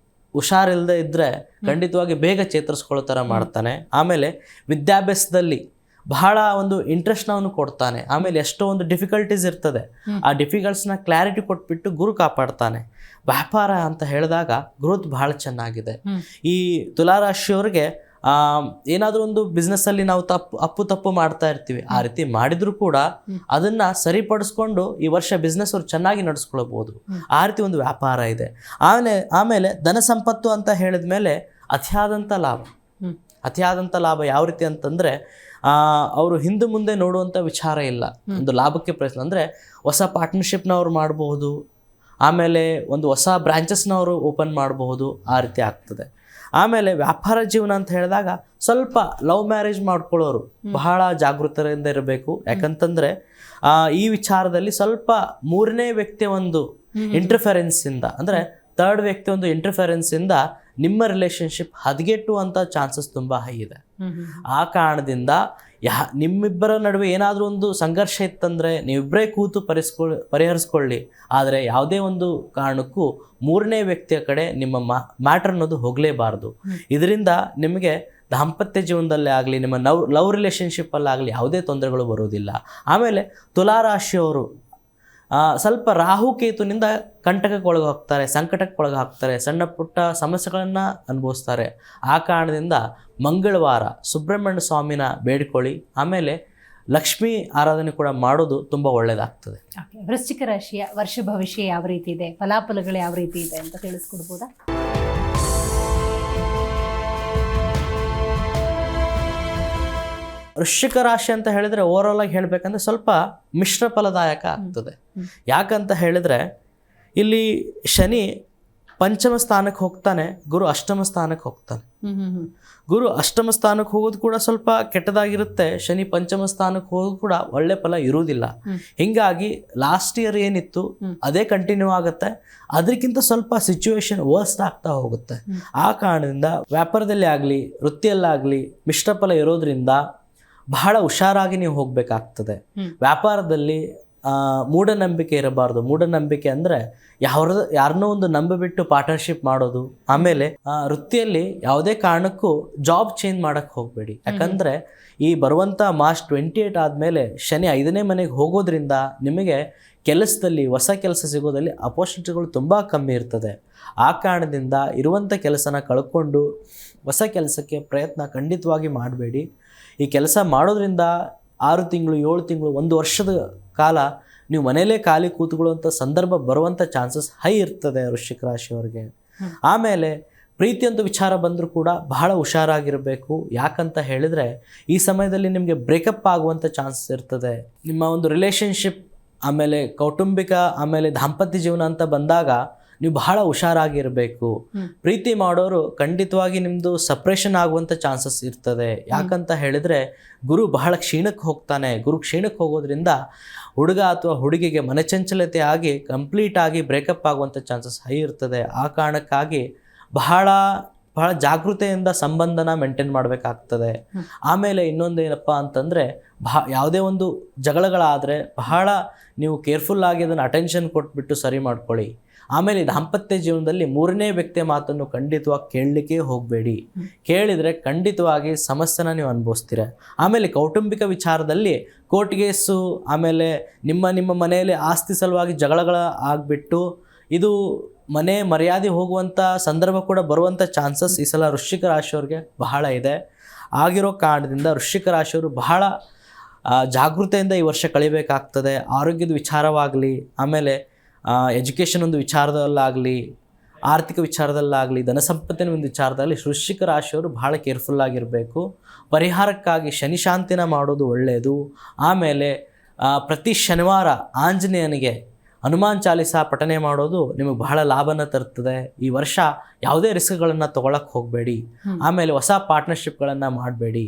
ಹುಷಾರಿಲ್ಲದೆ ಇದ್ದರೆ ಖಂಡಿತವಾಗಿ ಬೇಗ ಚೇತರಿಸ್ಕೊಳ್ಳೋ ಥರ ಮಾಡ್ತಾನೆ. ಆಮೇಲೆ ವಿದ್ಯಾಭ್ಯಾಸದಲ್ಲಿ ಬಹಳ ಒಂದು ಇಂಟ್ರೆಸ್ಟ್ನ ಅವನು ಕೊಡ್ತಾನೆ. ಆಮೇಲೆ ಎಷ್ಟೋ ಒಂದು ಡಿಫಿಕಲ್ಟೀಸ್ ಇರ್ತದೆ, ಆ ಡಿಫಿಕಲ್ಟ್ಸ್ನ ಕ್ಲಾರಿಟಿ ಕೊಟ್ಬಿಟ್ಟು ಗುರು ಕಾಪಾಡ್ತಾನೆ. ವ್ಯಾಪಾರ ಅಂತ ಹೇಳಿದಾಗ ಗ್ರೋತ್ ಬಹಳ ಚೆನ್ನಾಗಿದೆ. ಈ ತುಲಾರಾಶಿಯವ್ರಿಗೆ ಏನಾದರೂ ಒಂದು ಬಿಸ್ನೆಸ್ಸಲ್ಲಿ ನಾವು ತಪ್ಪು ಮಾಡ್ತಾ ಇರ್ತೀವಿ. ಆ ರೀತಿ ಮಾಡಿದರೂ ಕೂಡ ಅದನ್ನು ಸರಿಪಡಿಸ್ಕೊಂಡು ಈ ವರ್ಷ ಬಿಸ್ನೆಸ್ ಅವ್ರು ಚೆನ್ನಾಗಿ ನಡೆಸ್ಕೊಳ್ಬೋದು. ಆ ರೀತಿ ಒಂದು ವ್ಯಾಪಾರ ಇದೆ. ಆಮೇಲೆ ಧನ ಸಂಪತ್ತು ಅಂತ ಹೇಳಿದ ಮೇಲೆ ಅತಿಯಾದಂಥ ಲಾಭ ಯಾವ ರೀತಿ ಅಂತಂದರೆ, ಅವರು ಹಿಂದೆ ಮುಂದೆ ನೋಡುವಂಥ ವಿಚಾರ ಇಲ್ಲ. ಒಂದು ಲಾಭಕ್ಕೆ ಪ್ರಯತ್ನ, ಅಂದರೆ ಹೊಸ ಪಾರ್ಟ್ನರ್ಶಿಪ್ನ ಅವ್ರು ಮಾಡಬಹುದು. ಆಮೇಲೆ ಒಂದು ಹೊಸ ಬ್ರಾಂಚಸ್ನ ಅವರು ಓಪನ್ ಮಾಡಬಹುದು. ಆ ರೀತಿ ಆಗ್ತದೆ. ಆಮೇಲೆ ವ್ಯಾಪಾರ ಜೀವನ ಅಂತ ಹೇಳಿದಾಗ ಸ್ವಲ್ಪ ಲವ್ ಮ್ಯಾರೇಜ್ ಮಾಡ್ಕೊಳ್ಳೋರು ಬಹಳ ಜಾಗೃತರಿಂದ ಇರಬೇಕು. ಯಾಕಂತಂದರೆ ಈ ವಿಚಾರದಲ್ಲಿ ಸ್ವಲ್ಪ 3ನೇ ವ್ಯಕ್ತಿಯ ಒಂದು ಇಂಟರ್ಫರೆನ್ಸಿಂದ, ಅಂದರೆ ಥರ್ಡ್ ವ್ಯಕ್ತಿ ಒಂದು ಇಂಟರ್ಫರೆನ್ಸಿಂದ ನಿಮ್ಮ ರಿಲೇಷನ್ಶಿಪ್ ಹದಗೆಟ್ಟುವಂಥ ಚಾನ್ಸಸ್ ತುಂಬ ಹೈ ಇದೆ. ಆ ಕಾರಣದಿಂದ ನಿಮ್ಮಿಬ್ಬರ ನಡುವೆ ಏನಾದರೂ ಒಂದು ಸಂಘರ್ಷ ಇತ್ತಂದರೆ ನೀವಿಬ್ಬರೇ ಕೂತು ಪರಿಹರಿಸ್ಕೊಳ್ಳಿ. ಆದರೆ ಯಾವುದೇ ಒಂದು ಕಾರಣಕ್ಕೂ 3ನೇ ವ್ಯಕ್ತಿಯ ಕಡೆ ನಿಮ್ಮ ಮ್ಯಾಟರ್ ಅನ್ನೋದು ಹೋಗಲೇಬಾರ್ದು. ಇದರಿಂದ ನಿಮಗೆ ದಾಂಪತ್ಯ ಜೀವನದಲ್ಲೇ ಆಗಲಿ, ನಿಮ್ಮ ಲವ್ ರಿಲೇಷನ್ಶಿಪ್ಪಲ್ಲಾಗಲಿ ಯಾವುದೇ ತೊಂದರೆಗಳು ಬರೋದಿಲ್ಲ. ಆಮೇಲೆ ತುಲಾರಾಶಿಯವರು ಸ್ವಲ್ಪ ರಾಹುಕೇತುನಿಂದ ಸಂಕಟಕ್ಕೆ ಒಳಗಾಗ್ತಾರೆ, ಸಣ್ಣ ಪುಟ್ಟ ಸಮಸ್ಯೆಗಳನ್ನು ಅನುಭವಿಸ್ತಾರೆ. ಆ ಕಾರಣದಿಂದ ಮಂಗಳವಾರ ಸುಬ್ರಹ್ಮಣ್ಯ ಸ್ವಾಮಿನ ಬೇಡ್ಕೊಳ್ಳಿ. ಆಮೇಲೆ ಲಕ್ಷ್ಮೀ ಆರಾಧನೆ ಕೂಡ ಮಾಡೋದು ತುಂಬ ಒಳ್ಳೆಯದಾಗ್ತದೆ. ವೃಶ್ಚಿಕ ರಾಶಿಯ ವರ್ಷ ಭವಿಷ್ಯ ಯಾವ ರೀತಿ ಇದೆ, ಫಲಾಫಲಗಳು ಯಾವ ರೀತಿ ಇದೆ ಅಂತ ತಿಳಿಸ್ಕೊಡ್ಬೋದಾ? ವೃಶ್ಚಿಕ ರಾಶಿ ಅಂತ ಹೇಳಿದರೆ ಓವರಾಲ್ ಆಗಿ ಹೇಳಬೇಕಂದ್ರೆ ಸ್ವಲ್ಪ ಮಿಶ್ರ ಫಲದಾಯಕ ಆಗ್ತದೆ. ಯಾಕಂತ ಹೇಳಿದರೆ ಇಲ್ಲಿ ಶನಿ 5ಮ ಸ್ಥಾನಕ್ಕೆ ಹೋಗ್ತಾನೆ, ಗುರು 8ಮ ಸ್ಥಾನಕ್ಕೆ ಹೋಗ್ತಾನೆ. ಗುರು 8ಮ ಸ್ಥಾನಕ್ಕೆ ಹೋಗೋದು ಕೂಡ ಸ್ವಲ್ಪ ಕೆಟ್ಟದಾಗಿರುತ್ತೆ. ಶನಿ 5ಮ ಸ್ಥಾನಕ್ಕೆ ಹೋಗೋದು ಕೂಡ ಒಳ್ಳೆ ಫಲ ಇರುವುದಿಲ್ಲ. ಹೀಗಾಗಿ ಲಾಸ್ಟ್ ಇಯರ್ ಏನಿತ್ತು ಅದೇ ಕಂಟಿನ್ಯೂ ಆಗುತ್ತೆ. ಅದಕ್ಕಿಂತ ಸ್ವಲ್ಪ ಸಿಚುವೇಶನ್ ವರ್ಸ್ಟ್ ಆಗ್ತಾ ಹೋಗುತ್ತೆ. ಆ ಕಾರಣದಿಂದ ವ್ಯಾಪಾರದಲ್ಲಿ ಆಗಲಿ ವೃತ್ತಿಯಲ್ಲಾಗಲಿ ಮಿಶ್ರ ಫಲ ಇರೋದ್ರಿಂದ ಬಹಳ ಹುಷಾರಾಗಿ ನೀವು ಹೋಗಬೇಕಾಗ್ತದೆ. ವ್ಯಾಪಾರದಲ್ಲಿ ಮೂಢನಂಬಿಕೆ ಇರಬಾರ್ದು. ಮೂಢನಂಬಿಕೆ ಅಂದರೆ ಯಾರನ್ನೋ ಒಂದು ನಂಬಿಬಿಟ್ಟು ಪಾರ್ಟ್ನರ್ಶಿಪ್ ಮಾಡೋದು. ಆಮೇಲೆ ವೃತ್ತಿಯಲ್ಲಿ ಯಾವುದೇ ಕಾರಣಕ್ಕೂ ಜಾಬ್ ಚೇಂಜ್ ಮಾಡೋಕ್ಕೆ ಹೋಗಬೇಡಿ. ಯಾಕಂದರೆ ಈ ಬರುವಂಥ ಮಾರ್ಚ್ 28 ಆದಮೇಲೆ ಶನಿ 5ನೇ ಮನೆಗೆ ಹೋಗೋದ್ರಿಂದ ನಿಮಗೆ ಕೆಲಸದಲ್ಲಿ ಹೊಸ ಕೆಲಸ ಸಿಗೋದಲ್ಲಿ ಅಪೋರ್ಚುನಿಟಿಗಳು ತುಂಬ ಕಮ್ಮಿ ಇರ್ತದೆ. ಆ ಕಾರಣದಿಂದ ಇರುವಂಥ ಕೆಲಸನ ಕಳ್ಕೊಂಡು ಹೊಸ ಕೆಲಸಕ್ಕೆ ಪ್ರಯತ್ನ ಖಂಡಿತವಾಗಿ ಮಾಡಬೇಡಿ. ಈ ಕೆಲಸ ಮಾಡೋದ್ರಿಂದ 6 ತಿಂಗಳು 7 ತಿಂಗಳು 1 ವರ್ಷದ ಕಾಲ ನೀವು ಮನೆಯಲ್ಲೇ ಖಾಲಿ ಕೂತ್ಕೊಳ್ಳುವಂಥ ಸಂದರ್ಭ ಬರುವಂಥ ಚಾನ್ಸಸ್ ಹೈ ಇರ್ತದೆ ವೃಶ್ಚಿಕ ರಾಶಿಯವರಿಗೆ. ಆಮೇಲೆ ಪ್ರೀತಿ ಅಂತ ವಿಚಾರ ಬಂದರೂ ಕೂಡ ಬಹಳ ಹುಷಾರಾಗಿರಬೇಕು. ಯಾಕಂತ ಹೇಳಿದರೆ ಈ ಸಮಯದಲ್ಲಿ ನಿಮಗೆ ಬ್ರೇಕಪ್ ಆಗುವಂಥ ಚಾನ್ಸಸ್ ಇರ್ತದೆ. ನಿಮ್ಮ ಒಂದು ರಿಲೇಷನ್ಶಿಪ್, ಆಮೇಲೆ ಕೌಟುಂಬಿಕ, ಆಮೇಲೆ ದಾಂಪತ್ಯ ಜೀವನ ಅಂತ ಬಂದಾಗ ನೀವು ಬಹಳ ಹುಷಾರಾಗಿರಬೇಕು. ಪ್ರೀತಿ ಮಾಡೋರು ಖಂಡಿತವಾಗಿ ನಿಮ್ಮದು ಸಪ್ರೇಷನ್ ಆಗುವಂಥ ಚಾನ್ಸಸ್ ಇರ್ತದೆ. ಯಾಕಂತ ಹೇಳಿದರೆ ಗುರು ಬಹಳ ಕ್ಷೀಣಕ್ಕೆ ಹೋಗ್ತಾನೆ. ಗುರು ಕ್ಷೀಣಕ್ಕೆ ಹೋಗೋದ್ರಿಂದ ಹುಡುಗ ಅಥವಾ ಹುಡುಗಿಗೆ ಮನಚಂಚಲತೆ ಆಗಿ ಕಂಪ್ಲೀಟಾಗಿ ಬ್ರೇಕಪ್ ಆಗುವಂಥ ಚಾನ್ಸಸ್ ಹೈ ಇರ್ತದೆ. ಆ ಕಾರಣಕ್ಕಾಗಿ ಬಹಳ ಜಾಗೃತೆಯಿಂದ ಸಂಬಂಧನ ಮೇಂಟೈನ್ ಮಾಡಬೇಕಾಗ್ತದೆ. ಆಮೇಲೆ ಇನ್ನೊಂದು ಏನಪ್ಪ ಅಂತಂದರೆ ಯಾವುದೇ ಒಂದು ಜಗಳಗಳಾದರೆ ಬಹಳ ನೀವು ಕೇರ್ಫುಲ್ಲಾಗಿ ಅದನ್ನು ಅಟೆನ್ಷನ್ ಕೊಟ್ಬಿಟ್ಟು ಸರಿ ಮಾಡ್ಕೊಳ್ಳಿ. ಆಮೇಲೆ ದಾಂಪತ್ಯ ಜೀವನದಲ್ಲಿ ಮೂರನೇ ವ್ಯಕ್ತಿಯ ಮಾತನ್ನು ಖಂಡಿತವಾಗಿ ಕೇಳಲಿಕ್ಕೆ ಹೋಗಬೇಡಿ. ಕೇಳಿದರೆ ಖಂಡಿತವಾಗಿ ಸಮಸ್ಯೆನ ನೀವು ಅನುಭವಿಸ್ತೀರ. ಆಮೇಲೆ ಕೌಟುಂಬಿಕ ವಿಚಾರದಲ್ಲಿ ಕೋರ್ಟ್ ಕೇಸು, ಆಮೇಲೆ ನಿಮ್ಮ ಮನೆಯಲ್ಲಿ ಆಸ್ತಿ ಸಲುವಾಗಿ ಜಗಳಗಳ ಆಗಿಬಿಟ್ಟು ಇದು ಮನೆ ಮರ್ಯಾದೆ ಹೋಗುವಂಥ ಸಂದರ್ಭ ಕೂಡ ಬರುವಂಥ ಚಾನ್ಸಸ್ ಈ ಸಲ ವೃಶ್ಚಿಕ ರಾಶಿಯವ್ರಿಗೆ ಬಹಳ ಇದೆ. ಆಗಿರೋ ಕಾರಣದಿಂದ ವೃಶ್ಚಿಕ ರಾಶಿಯವರು ಬಹಳ ಜಾಗೃತೆಯಿಂದ ಈ ವರ್ಷ ಕಳಿಬೇಕಾಗ್ತದೆ. ಆರೋಗ್ಯದ ವಿಚಾರವಾಗಲಿ, ಆಮೇಲೆ ಎಜುಕೇಷನ್ ಒಂದು ವಿಚಾರದಲ್ಲಾಗಲಿ, ಆರ್ಥಿಕ ವಿಚಾರದಲ್ಲಾಗಲಿ, ಧನಸಂಪತ್ತಿನ ಒಂದು ವಿಚಾರದಲ್ಲಿ ವೃಶ್ಚಿಕ ರಾಶಿಯವರು ಬಹಳ ಕೇರ್ಫುಲ್ಲಾಗಿರಬೇಕು. ಪರಿಹಾರಕ್ಕಾಗಿ ಶನಿ ಶಾಂತಿನ ಮಾಡೋದು ಒಳ್ಳೆಯದು. ಆಮೇಲೆ ಪ್ರತಿ ಶನಿವಾರ ಆಂಜನೇಯನಿಗೆ ಹನುಮಾನ್ ಚಾಲಿಸ ಪಠನೆ ಮಾಡೋದು ನಿಮಗೆ ಬಹಳ ಲಾಭನ ತರ್ತದೆ. ಈ ವರ್ಷ ಯಾವುದೇ ರಿಸ್ಕ್ಗಳನ್ನು ತೊಗೊಳಕ್ಕೆ ಹೋಗಬೇಡಿ. ಆಮೇಲೆ ಹೊಸ ಪಾರ್ಟ್ನರ್ಶಿಪ್ಗಳನ್ನು ಮಾಡಬೇಡಿ,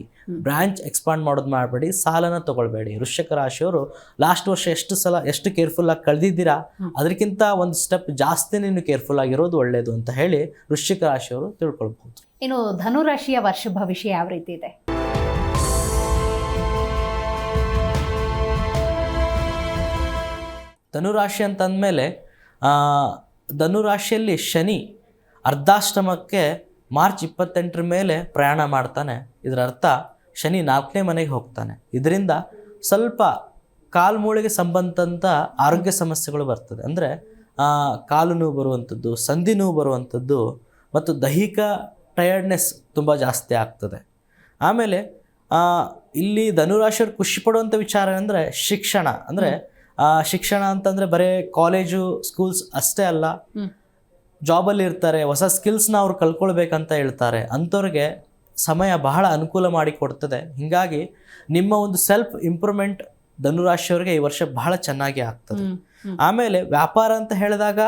ಬ್ರಾಂಚ್ ಎಕ್ಸ್ಪಾಂಡ್ ಮಾಡೋದು ಮಾಡಬೇಡಿ, ಸಾಲನ ತೊಗೊಳ್ಬೇಡಿ. ವೃಶ್ಚಿಕ ರಾಶಿಯವರು ಲಾಸ್ಟ್ ವರ್ಷ ಎಷ್ಟು ಕೇರ್ಫುಲ್ಲಾಗಿ ಕಳೆದಿದ್ದೀರಾ ಅದಕ್ಕಿಂತ ಒಂದು ಸ್ಟೆಪ್ ಜಾಸ್ತಿ ನೀನು ಕೇರ್ಫುಲ್ ಆಗಿರೋದು ಒಳ್ಳೆಯದು ಅಂತ ಹೇಳಿ ವೃಶ್ಚಿಕ ರಾಶಿಯವರು ತಿಳ್ಕೊಳ್ಬಹುದು. ಇನ್ನು ಧನುರಾಶಿಯ ವರ್ಷ ಭವಿಷ್ಯ ಯಾವ ರೀತಿ ಇದೆ? ಧನುರಾಶಿ ಅಂತಂದಮೇಲೆ ಧನುರಾಶಿಯಲ್ಲಿ ಶನಿ ಅರ್ಧಾಶ್ರಮಕ್ಕೆ ಮಾರ್ಚ್ 28 ಮೇಲೆ ಪ್ರಯಾಣ ಮಾಡ್ತಾನೆ. ಇದರ ಅರ್ಥ ಶನಿ 4ನೇ ಮನೆಗೆ ಹೋಗ್ತಾನೆ. ಇದರಿಂದ ಸ್ವಲ್ಪ ಕಾಲ್ಮೂಳೆಗೆ ಸಂಬಂಧಂಥ ಆರೋಗ್ಯ ಸಮಸ್ಯೆಗಳು ಬರ್ತದೆ. ಅಂದರೆ ಕಾಲು ನೋವು ಬರುವಂಥದ್ದು, ಸಂಧಿ ನೋವು ಬರುವಂಥದ್ದು ಮತ್ತು ದೈಹಿಕ ಟಯರ್ಡ್ನೆಸ್ ತುಂಬ ಜಾಸ್ತಿ ಆಗ್ತದೆ. ಆಮೇಲೆ ಇಲ್ಲಿ ಧನುರಾಶಿಯವ್ರು ಖುಷಿ ಪಡುವಂಥ ವಿಚಾರ ಅಂದರೆ ಶಿಕ್ಷಣ. ಅಂದರೆ ಶಿಕ್ಷಣ ಅಂತಂದರೆ ಬರೀ ಕಾಲೇಜು ಸ್ಕೂಲ್ಸ್ ಅಷ್ಟೇ ಅಲ್ಲ, ಜಾಬಲ್ಲಿ ಇರ್ತಾರೆ, ಹೊಸ ಸ್ಕಿಲ್ಸ್ನ ಅವ್ರು ಕಲ್ಕೊಳ್ಬೇಕಂತ ಹೇಳ್ತಾರೆ. ಅಂಥವ್ರಿಗೆ ಸಮಯ ಬಹಳ ಅನುಕೂಲ ಮಾಡಿಕೊಡ್ತದೆ. ಹೀಗಾಗಿ ನಿಮ್ಮ ಒಂದು ಸೆಲ್ಫ್ ಇಂಪ್ರೂವ್ಮೆಂಟ್ ಧನುರಾಶಿಯವರಿಗೆ ಈ ವರ್ಷ ಬಹಳ ಚೆನ್ನಾಗಿ ಆಗ್ತದೆ. ಆಮೇಲೆ ವ್ಯಾಪಾರ ಅಂತ ಹೇಳಿದಾಗ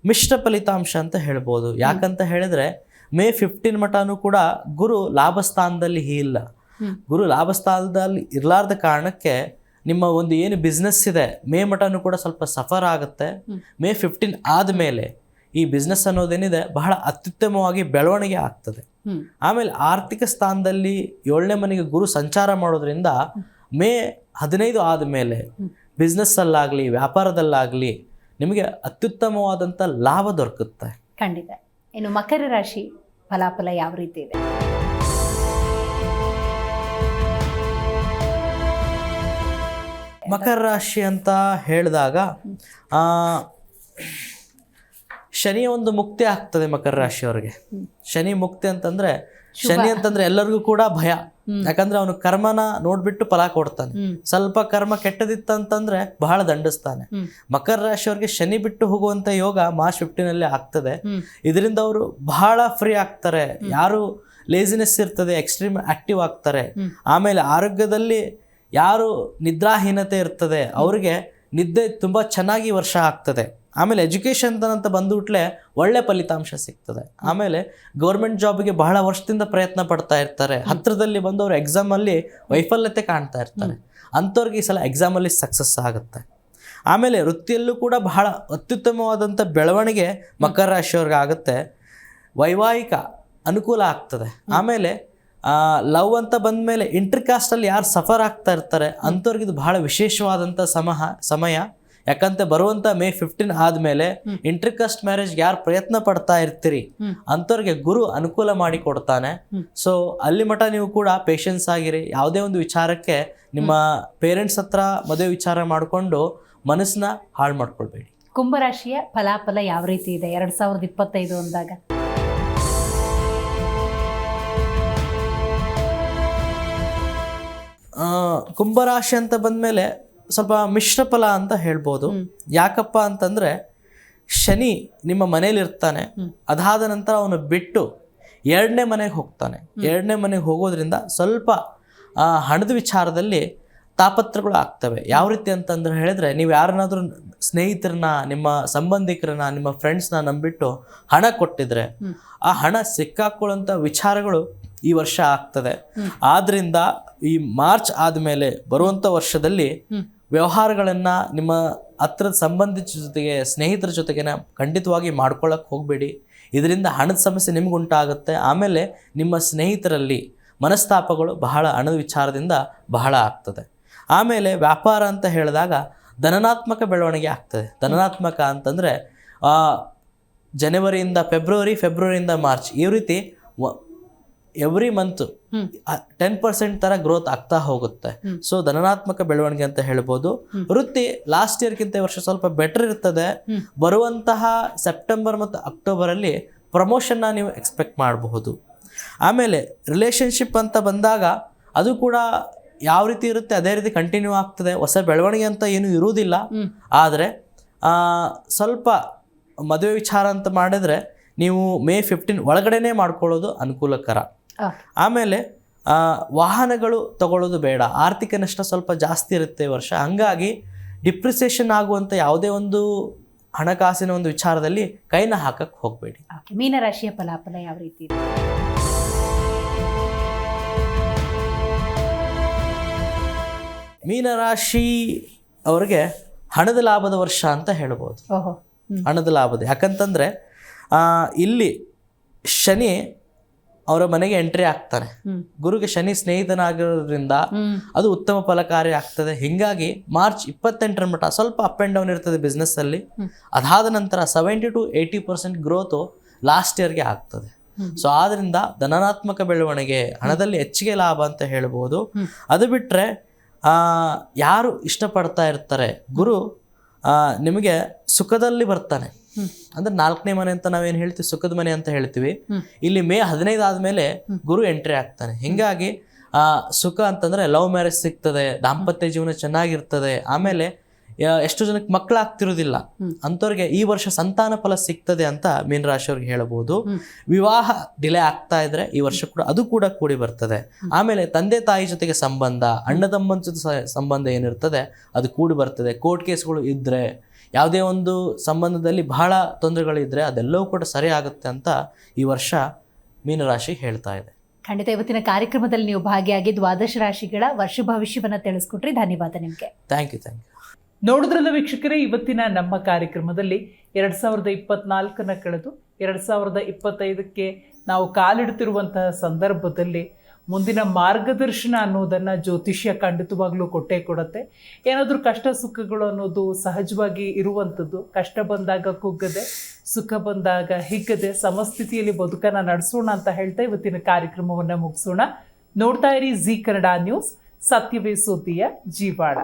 ಮಿಶ್ರ ಫಲಿತಾಂಶ ಅಂತ ಹೇಳ್ಬೋದು. ಯಾಕಂತ ಹೇಳಿದ್ರೆ ಮೇ 15 ಮಟನೂ ಕೂಡ ಗುರು ಲಾಭಸ್ಥಾನದಲ್ಲಿ ಇಲ್ಲ. ಗುರು ಲಾಭಸ್ಥಾನದಲ್ಲಿ ಇರಲಾರ್ದ ಕಾರಣಕ್ಕೆ ನಿಮ್ಮ ಒಂದು ಏನು ಬಿಸ್ನೆಸ್ ಇದೆ ಮೇ ಮಟನೂ ಕೂಡ ಸ್ವಲ್ಪ ಸಫರ್ ಆಗುತ್ತೆ. ಮೇ 15 ಆದಮೇಲೆ ಈ ಬಿಸ್ನೆಸ್ ಅನ್ನೋದೇನಿದೆ ಬಹಳ ಅತ್ಯುತ್ತಮವಾಗಿ ಬೆಳವಣಿಗೆ ಆಗ್ತದೆ. ಆಮೇಲೆ ಆರ್ಥಿಕ ಸ್ಥಾನದಲ್ಲಿ 7ನೇ ಮನೆಗೆ ಗುರು ಸಂಚಾರ ಮಾಡೋದ್ರಿಂದ ಮೇ 15 ಆದಮೇಲೆ ಬಿಸ್ನೆಸ್ಸಲ್ಲಾಗಲಿ ವ್ಯಾಪಾರದಲ್ಲಾಗಲಿ ನಿಮಗೆ ಅತ್ಯುತ್ತಮವಾದಂಥ ಲಾಭ ದೊರಕುತ್ತೆ. ಖಂಡಿತ. ಇನ್ನು ಮಕರ ರಾಶಿ ಫಲಾಫಲ ಯಾವ ರೀತಿ ಇದೆ? ಮಕರ ರಾಶಿ ಅಂತ ಹೇಳಿದಾಗ ಶನಿಯ ಒಂದು ಮುಕ್ತಿ ಆಗ್ತದೆ ಮಕರ ರಾಶಿಯವರಿಗೆ. ಶನಿ ಮುಕ್ತಿ ಅಂತಂದ್ರೆ ಶನಿ ಅಂತಂದ್ರೆ ಎಲ್ಲರಿಗೂ ಕೂಡ ಭಯ. ಯಾಕಂದ್ರೆ ಅವನು ಕರ್ಮನ ನೋಡ್ಬಿಟ್ಟು ಫಲ ಕೊಡ್ತಾನೆ. ಸ್ವಲ್ಪ ಕರ್ಮ ಕೆಟ್ಟದಿತ್ತಂತಂದ್ರೆ ಬಹಳ ದಂಡಿಸ್ತಾನೆ. ಮಕರ ರಾಶಿಯವ್ರಿಗೆ ಶನಿ ಬಿಟ್ಟು ಹೋಗುವಂತ ಯೋಗ ಮಾರ್ಚ್ 15 ಆಗ್ತದೆ. ಇದರಿಂದ ಅವರು ಬಹಳ ಫ್ರೀ ಆಗ್ತಾರೆ. ಯಾರು ಲೇಸಿನೆಸ್ ಇರ್ತದೆ ಎಕ್ಸ್ಟ್ರೀಮ್ ಆಕ್ಟಿವ್ ಆಗ್ತಾರೆ. ಆಮೇಲೆ ಆರೋಗ್ಯದಲ್ಲಿ ಯಾರು ನಿದ್ರಾಹೀನತೆ ಇರ್ತದೆ ಅವರಿಗೆ ನಿದ್ದೆ ತುಂಬ ಚೆನ್ನಾಗಿ ವರ್ಷ ಆಗ್ತದೆ. ಆಮೇಲೆ ಎಜುಕೇಷನ್ ಅಂತ ಬಂದುಬಿಟ್ಲೆ ಒಳ್ಳೆ ಫಲಿತಾಂಶ ಸಿಗ್ತದೆ. ಆಮೇಲೆ ಗೌರ್ಮೆಂಟ್ ಜಾಬ್ಗೆ ಬಹಳ ವರ್ಷದಿಂದ ಪ್ರಯತ್ನ ಪಡ್ತಾ ಇರ್ತಾರೆ. ಹತ್ತಿರದಲ್ಲಿ ಬಂದವರು ಎಕ್ಸಾಮಲ್ಲಿ ವೈಫಲ್ಯತೆ ಕಾಣ್ತಾ ಇರ್ತಾರೆ. ಅಂಥವ್ರಿಗೆ ಈ ಸಲ ಎಕ್ಸಾಮಲ್ಲಿ ಸಕ್ಸಸ್ ಆಗುತ್ತೆ. ಆಮೇಲೆ ವೃತ್ತಿಯಲ್ಲೂ ಕೂಡ ಬಹಳ ಅತ್ಯುತ್ತಮವಾದಂಥ ಬೆಳವಣಿಗೆ ಮಕರ ರಾಶಿಯವ್ರಿಗೆ ಆಗುತ್ತೆ. ವೈವಾಹಿಕ ಅನುಕೂಲ ಆಗ್ತದೆ. ಆಮೇಲೆ ಲವ್ ಅಂತ ಬಂದಮೇಲೆ ಇಂಟರ್ಕಾಸ್ಟಲ್ಲಿ ಯಾರು ಸಫರ್ ಆಗ್ತಾ ಇರ್ತಾರೆ ಅಂಥವ್ರಿಗೆ ಇದು ಬಹಳ ವಿಶೇಷವಾದಂಥ ಸಮಯ. ಯಾಕಂತ ಬರುವಂಥ ಮೇ 15 ಆದಮೇಲೆ ಇಂಟರ್ಕಾಸ್ಟ್ ಮ್ಯಾರೇಜ್ಗೆ ಯಾರು ಪ್ರಯತ್ನ ಪಡ್ತಾ ಇರ್ತೀರಿ ಅಂಥವ್ರಿಗೆ ಗುರು ಅನುಕೂಲ ಮಾಡಿ ಕೊಡ್ತಾನೆ. ಸೊ ಅಲ್ಲಿ ಮಟ್ಟ ನೀವು ಕೂಡ ಪೇಷನ್ಸ್ ಆಗಿರಿ. ಯಾವುದೇ ಒಂದು ವಿಚಾರಕ್ಕೆ ನಿಮ್ಮ ಪೇರೆಂಟ್ಸ್ ಹತ್ರ ಮದುವೆ ವಿಚಾರ ಮಾಡಿಕೊಂಡು ಮನಸ್ಸನ್ನ ಹಾಳು ಮಾಡ್ಕೊಳ್ಬೇಡಿ. ಕುಂಭರಾಶಿಯ ಫಲಾಫಲ ಯಾವ ರೀತಿ ಇದೆ 2025 ಅಂದಾಗ? ಕುಂಭರಾಶಿ ಅಂತ ಬಂದಮೇಲೆ ಸ್ವಲ್ಪ ಮಿಶ್ರ ಫಲ ಅಂತ ಹೇಳ್ಬೋದು. ಯಾಕಪ್ಪ ಅಂತಂದರೆ ಶನಿ ನಿಮ್ಮ ಮನೇಲಿ ಇರ್ತಾನೆ. ಅದಾದ ನಂತರ ಅವನು ಬಿಟ್ಟು 2ನೇ ಮನೆಗೆ ಹೋಗ್ತಾನೆ. 2ನೇ ಮನೆಗೆ ಹೋಗೋದ್ರಿಂದ ಸ್ವಲ್ಪ ಹಣದ ವಿಚಾರದಲ್ಲಿ ತಾಪತ್ರಗಳು ಆಗ್ತವೆ. ಯಾವ ರೀತಿ ಅಂತಂದ್ರೆ ಹೇಳಿದ್ರೆ, ನೀವು ಯಾರನ್ನಾದ್ರೂ ಸ್ನೇಹಿತರನ್ನ, ನಿಮ್ಮ ಸಂಬಂಧಿಕರನ್ನ, ನಿಮ್ಮ ಫ್ರೆಂಡ್ಸ್ನ ನಂಬಿಟ್ಟು ಹಣ ಕೊಟ್ಟಿದ್ರೆ ಆ ಹಣ ಸಿಕ್ಕಾಕೊಳ್ಳುವಂಥ ವಿಚಾರಗಳು ಈ ವರ್ಷ ಆಗ್ತದೆ. ಆದ್ರಿಂದ ಈ ಮಾರ್ಚ್ ಆದಮೇಲೆ ಬರುವಂಥ ವರ್ಷದಲ್ಲಿ ವ್ಯವಹಾರಗಳನ್ನ ನಿಮ್ಮ ಹತ್ರದ ಸಂಬಂಧಿತ ಜೊತೆಗೆ, ಸ್ನೇಹಿತರ ಜೊತೆಗೆ ಖಂಡಿತವಾಗಿ ಮಾಡ್ಕೊಳ್ಳೋಕೆ ಹೋಗಬೇಡಿ. ಇದರಿಂದ ಹಣದ ಸಮಸ್ಯೆ ನಿಮ್ಗೆ ಉಂಟಾಗುತ್ತೆ. ಆಮೇಲೆ ನಿಮ್ಮ ಸ್ನೇಹಿತರಲ್ಲಿ ಮನಸ್ತಾಪಗಳು ಬಹಳ ಹಣದ ವಿಚಾರದಿಂದ ಬಹಳ ಆಗ್ತದೆ. ಆಮೇಲೆ ವ್ಯಾಪಾರ ಅಂತ ಹೇಳಿದಾಗ ಧನಾತ್ಮಕ ಬೆಳವಣಿಗೆ ಆಗ್ತದೆ. ಧನಾತ್ಮಕ ಅಂತಂದರೆ ಜನವರಿಯಿಂದ ಫೆಬ್ರವರಿಯಿಂದ ಮಾರ್ಚ್ ಈ ರೀತಿ ಎವ್ರಿ ಮಂತ್ 10% ಥರ ಗ್ರೋತ್ ಆಗ್ತಾ ಹೋಗುತ್ತೆ. ಸೊ ಧನಾತ್ಮಕ ಬೆಳವಣಿಗೆ ಅಂತ ಹೇಳ್ಬೋದು. ವೃತ್ತಿ ಲಾಸ್ಟ್ ಇಯರ್ಗಿಂತ ಈ ವರ್ಷ ಸ್ವಲ್ಪ ಬೆಟರ್ ಇರ್ತದೆ. ಬರುವಂತಹ ಸೆಪ್ಟೆಂಬರ್ ಮತ್ತು ಅಕ್ಟೋಬರಲ್ಲಿ ಪ್ರಮೋಷನ್ನ ನೀವು ಎಕ್ಸ್ಪೆಕ್ಟ್ ಮಾಡಬಹುದು. ಆಮೇಲೆ ರಿಲೇಷನ್ಶಿಪ್ ಅಂತ ಬಂದಾಗ ಅದು ಕೂಡ ಯಾವ ರೀತಿ ಇರುತ್ತೆ ಅದೇ ರೀತಿ ಕಂಟಿನ್ಯೂ ಆಗ್ತದೆ. ಹೊಸ ಬೆಳವಣಿಗೆ ಅಂತ ಏನೂ ಇರುವುದಿಲ್ಲ. ಆದರೆ ಸ್ವಲ್ಪ ಮದುವೆ ವಿಚಾರ ಅಂತ ಮಾಡಿದ್ರೆ ನೀವು May 15 ಒಳಗಡೆನೇ ಮಾಡ್ಕೊಳ್ಳೋದು ಅನುಕೂಲಕರ. ಆಮೇಲೆ ವಾಹನಗಳು ತಗೊಳ್ಳೋದು ಬೇಡ. ಆರ್ಥಿಕ ನಷ್ಟ ಸ್ವಲ್ಪ ಜಾಸ್ತಿ ಇರುತ್ತೆ ಈ ವರ್ಷ. ಹಂಗಾಗಿ ಡಿಪ್ರಿಸಿಯೇಷನ್ ಆಗುವಂಥ ಯಾವುದೇ ಒಂದು ಹಣಕಾಸಿನ ಒಂದು ವಿಚಾರದಲ್ಲಿ ಕೈನ ಹಾಕಕ್ಕೆ ಹೋಗಬೇಡಿ. ಮೀನರಾಶಿಯ ಫಲಾಫಲ ಯಾವ ರೀತಿ ಇದೆ? ಮೀನರಾಶಿ ಅವರಿಗೆ ಹಣದ ಲಾಭದ ವರ್ಷ ಅಂತ ಹೇಳ್ಬೋದು. ಹಣದ ಲಾಭದ, ಯಾಕಂತಂದರೆ ಇಲ್ಲಿ ಶನಿ ಅವರ ಮನೆಗೆ ಎಂಟ್ರಿ ಆಗ್ತಾನೆ. ಗುರುಗೆ ಶನಿ ಸ್ನೇಹಿತನಾಗಿರೋದ್ರಿಂದ ಅದು ಉತ್ತಮ ಫಲಕಾರಿ ಆಗ್ತದೆ. ಹೀಗಾಗಿ ಮಾರ್ಚ್ 28ರ ಮಟ್ಟ ಸ್ವಲ್ಪ ಅಪ್ ಆ್ಯಂಡ್ ಡೌನ್ ಇರ್ತದೆ ಬಿಸ್ನೆಸ್ಸಲ್ಲಿ. ಅದಾದ ನಂತರ 70 to 80% ಗ್ರೋತು ಲಾಸ್ಟ್ ಇಯರ್ಗೆ ಆಗ್ತದೆ. ಸೊ ಆದ್ರಿಂದ ಧನಾತ್ಮಕ ಬೆಳವಣಿಗೆ, ಹಣದಲ್ಲಿ ಹೆಚ್ಚಿಗೆ ಲಾಭ ಅಂತ ಹೇಳ್ಬೋದು. ಅದು ಬಿಟ್ಟರೆ ಯಾರು ಇಷ್ಟಪಡ್ತಾ ಇರ್ತಾರೆ, ಗುರು ನಿಮಗೆ ಸುಖದಲ್ಲಿ ಬರ್ತಾನೆ. ಅಂದ್ರೆ 4ನೇ ಮನೆ ಅಂತ ನಾವೇನು ಹೇಳ್ತೀವಿ, ಸುಖದ ಮನೆ ಅಂತ ಹೇಳ್ತೀವಿ. ಇಲ್ಲಿ May 15 ಆದಮೇಲೆ ಗುರು ಎಂಟ್ರಿ ಆಗ್ತಾನೆ. ಹೀಗಾಗಿ ಸುಖ ಅಂತಂದ್ರೆ ಲವ್ ಮ್ಯಾರೇಜ್ ಸಿಗ್ತದೆ, ದಾಂಪತ್ಯ ಜೀವನ ಚೆನ್ನಾಗಿರ್ತದೆ. ಆಮೇಲೆ ಎಷ್ಟು ಜನಕ್ಕೆ ಮಕ್ಕಳಾಗ್ತಿರೋದಿಲ್ಲ ಅಂಥವ್ರಿಗೆ ಈ ವರ್ಷ ಸಂತಾನ ಫಲ ಸಿಗ್ತದೆ ಅಂತ ಮೀನರಾಶಿಯವ್ರಿಗೆ ಹೇಳ್ಬೋದು. ವಿವಾಹ ಡಿಲೇ ಆಗ್ತಾ ಇದ್ರೆ ಈ ವರ್ಷ ಕೂಡ ಅದು ಕೂಡ ಕೂಡಿ ಬರ್ತದೆ. ಆಮೇಲೆ ತಂದೆ ತಾಯಿ ಜೊತೆಗೆ ಸಂಬಂಧ, ಅಣ್ಣ ತಮ್ಮನ ಜೊತೆ ಸಂಬಂಧ ಏನಿರ್ತದೆ ಅದು ಕೂಡಿ ಬರ್ತದೆ. ಕೋರ್ಟ್ ಕೇಸ್ಗಳು ಇದ್ದರೆ, ಯಾವುದೇ ಒಂದು ಸಂಬಂಧದಲ್ಲಿ ಬಹಳ ತೊಂದರೆಗಳಿದ್ರೆ ಅದೆಲ್ಲವೂ ಕೂಡ ಸರಿ ಆಗುತ್ತೆ ಅಂತ ಈ ವರ್ಷ ಮೀನರಾಶಿ ಹೇಳ್ತಾ ಇದೆ. ಖಂಡಿತ ಇವತ್ತಿನ ಕಾರ್ಯಕ್ರಮದಲ್ಲಿ ನೀವು ಭಾಗಿಯಾಗಿ ದ್ವಾದಶ ರಾಶಿಗಳ ವರ್ಷ ಭವಿಷ್ಯವನ್ನು ತಿಳಿಸ್ಕೊಟ್ರಿ. ಧನ್ಯವಾದ ನಿಮಗೆ. Thank you. ನೋಡಿದ್ರಲ್ಲ ವೀಕ್ಷಕರೇ, ಇವತ್ತಿನ ನಮ್ಮ ಕಾರ್ಯಕ್ರಮದಲ್ಲಿ 2024 ಕಳೆದು 2025ಕ್ಕೆ ನಾವು ಕಾಲಿಡ್ತಿರುವಂತಹ ಸಂದರ್ಭದಲ್ಲಿ ಮುಂದಿನ ಮಾರ್ಗದರ್ಶನ ಅನ್ನೋದನ್ನು ಜ್ಯೋತಿಷ್ಯ ಖಂಡಿತವಾಗ್ಲೂ ಕೊಟ್ಟೇ ಕೊಡುತ್ತೆ. ಏನಾದರೂ ಕಷ್ಟ ಸುಖಗಳು ಅನ್ನೋದು ಸಹಜವಾಗಿ ಇರುವಂಥದ್ದು. ಕಷ್ಟ ಬಂದಾಗ ಕುಗ್ಗದೆ, ಸುಖ ಬಂದಾಗ ಹಿಗ್ಗದೆ ಸಮಸ್ಥಿತಿಯಲ್ಲಿ ಬದುಕನ್ನು ನಡೆಸೋಣ ಅಂತ ಹೇಳ್ತಾ ಇವತ್ತಿನ ಕಾರ್ಯಕ್ರಮವನ್ನು ಮುಗಿಸೋಣ. ನೋಡ್ತಾ ಇರಿ ಜಿ ಕನ್ನಡ ನ್ಯೂಸ್, ಸತ್ಯವೇ ಸುದ್ದಿಯ ಜೀವಾಳ.